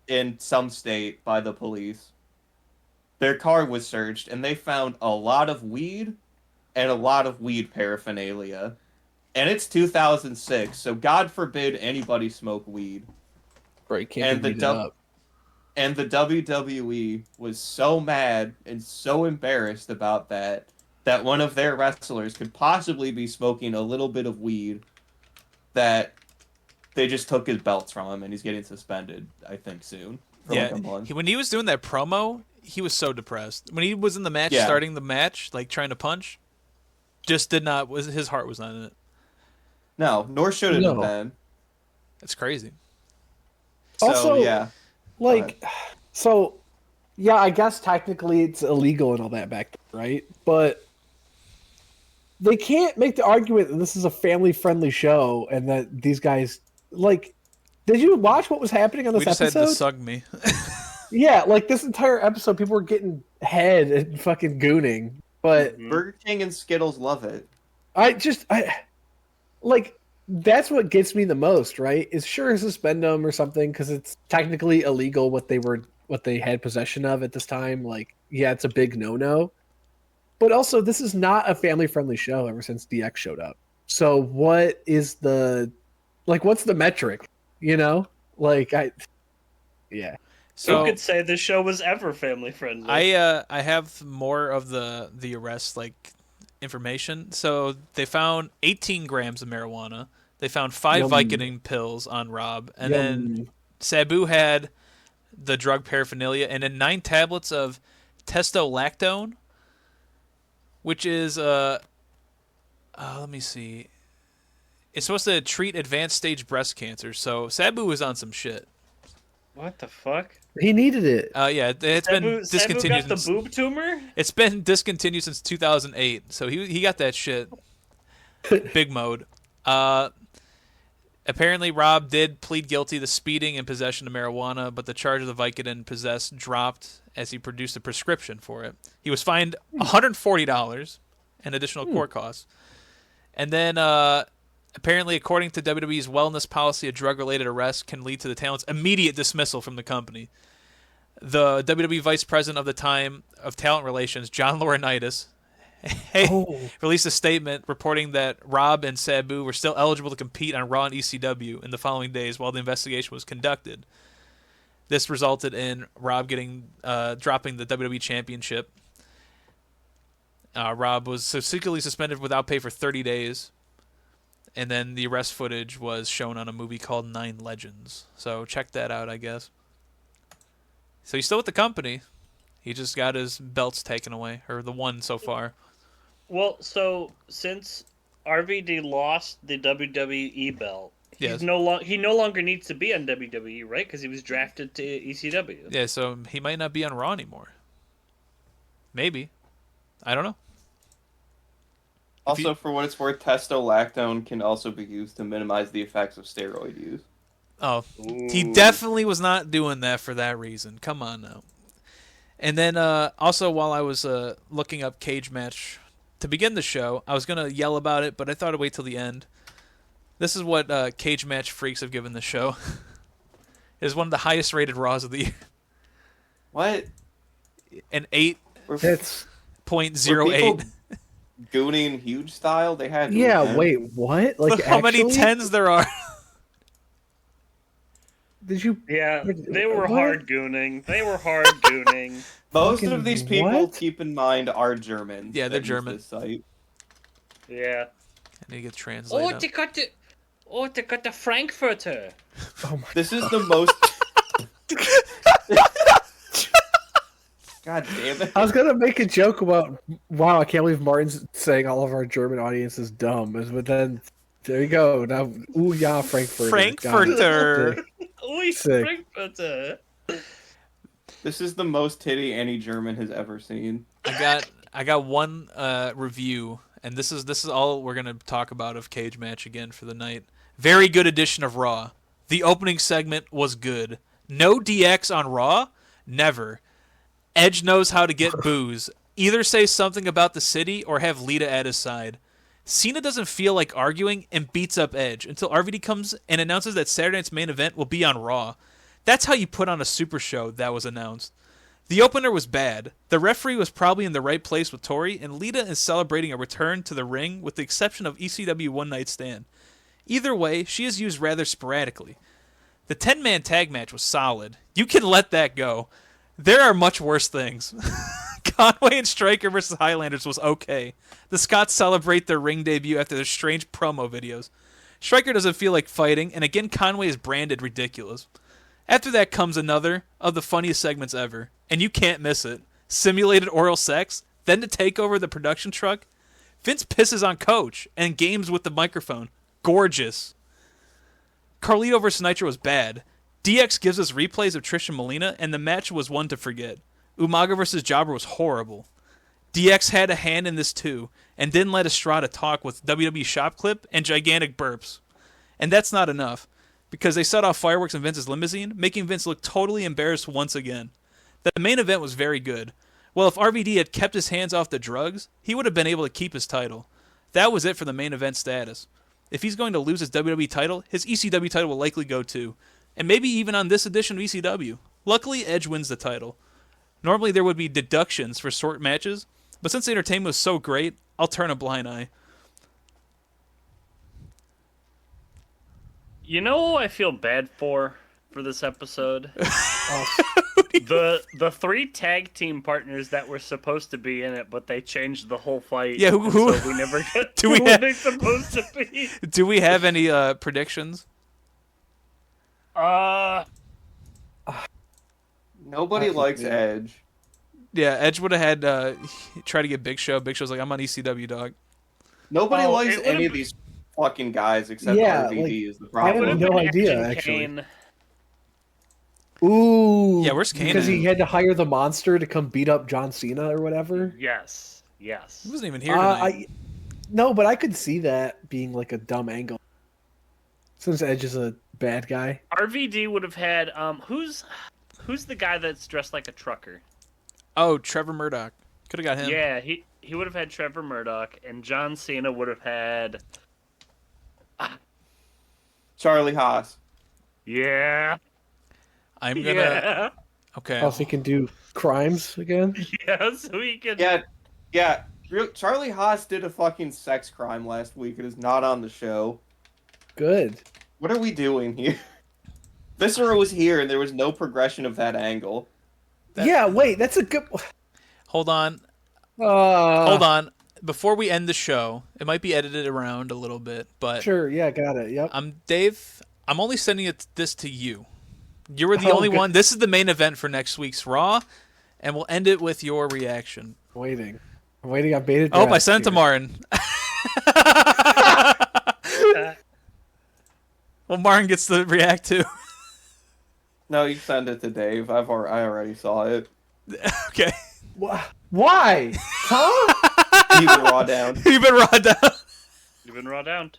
in some state by the police. Their car was searched, and they found a lot of weed and a lot of weed paraphernalia. And it's 2006, so God forbid anybody smoke weed. Right, can't And beat it up. And the WWE was so mad and so embarrassed about that one of their wrestlers could possibly be smoking a little bit of weed, that they just took his belts from him, and he's getting suspended, I think, soon. For like a month. When he was doing that promo, he was so depressed. When he was in the match, starting the match, like trying to punch, just did not. His heart was not in it. No, nor should it have been. That's crazy. So, Also, yeah. Like, so, yeah, I guess technically it's illegal and all that back then, right? But they can't make the argument that this is a family-friendly show and that these guys, like, did you watch what was happening on this episode? We just had to sug me. Yeah, like this entire episode, people were getting head and fucking gooning. But Burger King and Skittles love it. Like, that's what gets me the most, right? Is sure suspend them or something because it's technically illegal what they had possession of at this time. Like, yeah, it's a big no. But also, this is not a family-friendly show ever since DX showed up. So what is what's the metric? You know, yeah. So who could say this show was ever family friendly? I have more of the arrest information. So they found 18 grams of marijuana. They found 5 Vicodin pills on Rob, and then Sabu had the drug paraphernalia, and then 9 tablets of testolactone, which is let me see. It's supposed to treat advanced stage breast cancer. So Sabu was on some shit. What the fuck? He needed it. Yeah, it's been discontinued. Sabu got the boob tumor? It's been discontinued since 2008, so he got that shit. Big mode. Apparently, Rob did plead guilty to speeding and possession of marijuana, but the charge of the Vicodin possessed dropped as he produced a prescription for it. He was fined $140 and additional court costs. And then, apparently, according to WWE's wellness policy, a drug-related arrest can lead to the talent's immediate dismissal from the company. The WWE Vice President of the time of Talent Relations, John Laurinaitis, released a statement reporting that Rob and Sabu were still eligible to compete on Raw and ECW in the following days while the investigation was conducted. This resulted in Rob dropping the WWE Championship. Rob was secretly suspended without pay for 30 days. And then the arrest footage was shown on a movie called 9 Legends. So check that out, I guess. So he's still with the company. He just got his belts taken away, or the one so far. Well, so since RVD lost the WWE belt, he no longer needs to be on WWE, right? Because he was drafted to ECW. Yeah, so he might not be on Raw anymore. Maybe. I don't know. Also, for what it's worth, testolactone can also be used to minimize the effects of steroid use. Oh, he definitely was not doing that for that reason. Come on now. And then also while I was looking up Cage Match to begin the show, I was going to yell about it, but I thought I'd wait till the end. This is what Cage Match freaks have given the show. It is one of the highest rated Raws of the year. What? An 8.08. Gooning huge style? They had. Yeah, wait, what? Like, look how many 10s there are. Did you? Yeah, they were hard gooning. Most of these people, keep in mind, are German. Yeah, they're German. Yeah. I need to get translated. They got the Frankfurter. Oh my this is the most. God damn it. I was going to make a joke about, wow, I can't believe Martin's saying all of our German audience is dumb. But then, there you go. Now, ooh, yeah, Frankfurter. Frankfurter. Ooh, Frankfurter. This is the most titty any German has ever seen. I got one review, and this is all we're going to talk about of Cage Match again for the night. Very good edition of Raw. The opening segment was good. No DX on Raw? Never. Edge knows how to get boos. Either say something about the city or have Lita at his side. Cena doesn't feel like arguing and beats up Edge until RVD comes and announces that Saturday night's main event will be on Raw. That's how you put on a super show, that was announced. The opener was bad. The referee was probably in the right place with Tori, and Lita is celebrating a return to the ring with the exception of ECW One Night Stand. Either way, she is used rather sporadically. The 10-man tag match was solid. You can let that go. There are much worse things. Conway and Stryker versus Highlanders was okay. The Scots celebrate their ring debut after their strange promo videos. Stryker doesn't feel like fighting, and again Conway is branded ridiculous. After that comes another of the funniest segments ever, and you can't miss it. Simulated oral sex, then to take over the production truck. Vince pisses on Coach and games with the microphone. Gorgeous. Carlito versus Nitro was bad. DX gives us replays of Trish and Melina, and the match was one to forget. Umaga versus Jobber was horrible. DX had a hand in this too, and didn't let Estrada talk with WWE shop clip and gigantic burps. And that's not enough, because they set off fireworks in Vince's limousine, making Vince look totally embarrassed once again. The main event was very good. Well, if RVD had kept his hands off the drugs, he would have been able to keep his title. That was it for the main event status. If he's going to lose his WWE title, his ECW title will likely go too. And maybe even on this edition of ECW. Luckily, Edge wins the title. Normally there would be deductions for short matches, but since the entertainment was so great, I'll turn a blind eye. You know who I feel bad for this episode? The 3 tag team partners that were supposed to be in it, but they changed the whole fight. Yeah, who so we never get do we who have, they supposed to be. Do we have any predictions? Nobody likes Edge. Yeah, Edge would have had try to get Big Show. Big Show's like, I'm on ECW, dog. Nobody likes any of these fucking guys except RVD is the I problem. have no idea, actually. Ooh. Yeah, where's Kane? Because he had to hire the monster to come beat up John Cena or whatever. Yes. He wasn't even here tonight. No, but I could see that being like a dumb angle. Since Edge is a bad guy. RVD would have had who's the guy that's dressed like a trucker? Oh, Trevor Murdoch. Could have got him. Yeah, he would have had Trevor Murdoch, and John Cena would have had Charlie Haas. Yeah. I'm gonna. Okay. Oh, so he can do crimes again? Yeah, so he can. Yeah. Charlie Haas did a fucking sex crime last week. It is not on the show. Good. What are we doing here? Viscera was here, and there was no progression of that angle. Yeah, wait, that's a good... Hold on. Hold on. Before we end the show, it might be edited around a little bit, but... Sure, yeah, got it, yep. Dave, I'm only sending this to you. You were the only one. This is the main event for next week's Raw, and we'll end it with your reaction. I'm waiting on bated Oh, breath I sent it to Martin. Well, Martin gets to react too. No, you send it to Dave. I already saw it. Okay. Why? Huh? You've been raw down. You've been raw down. You've been raw down.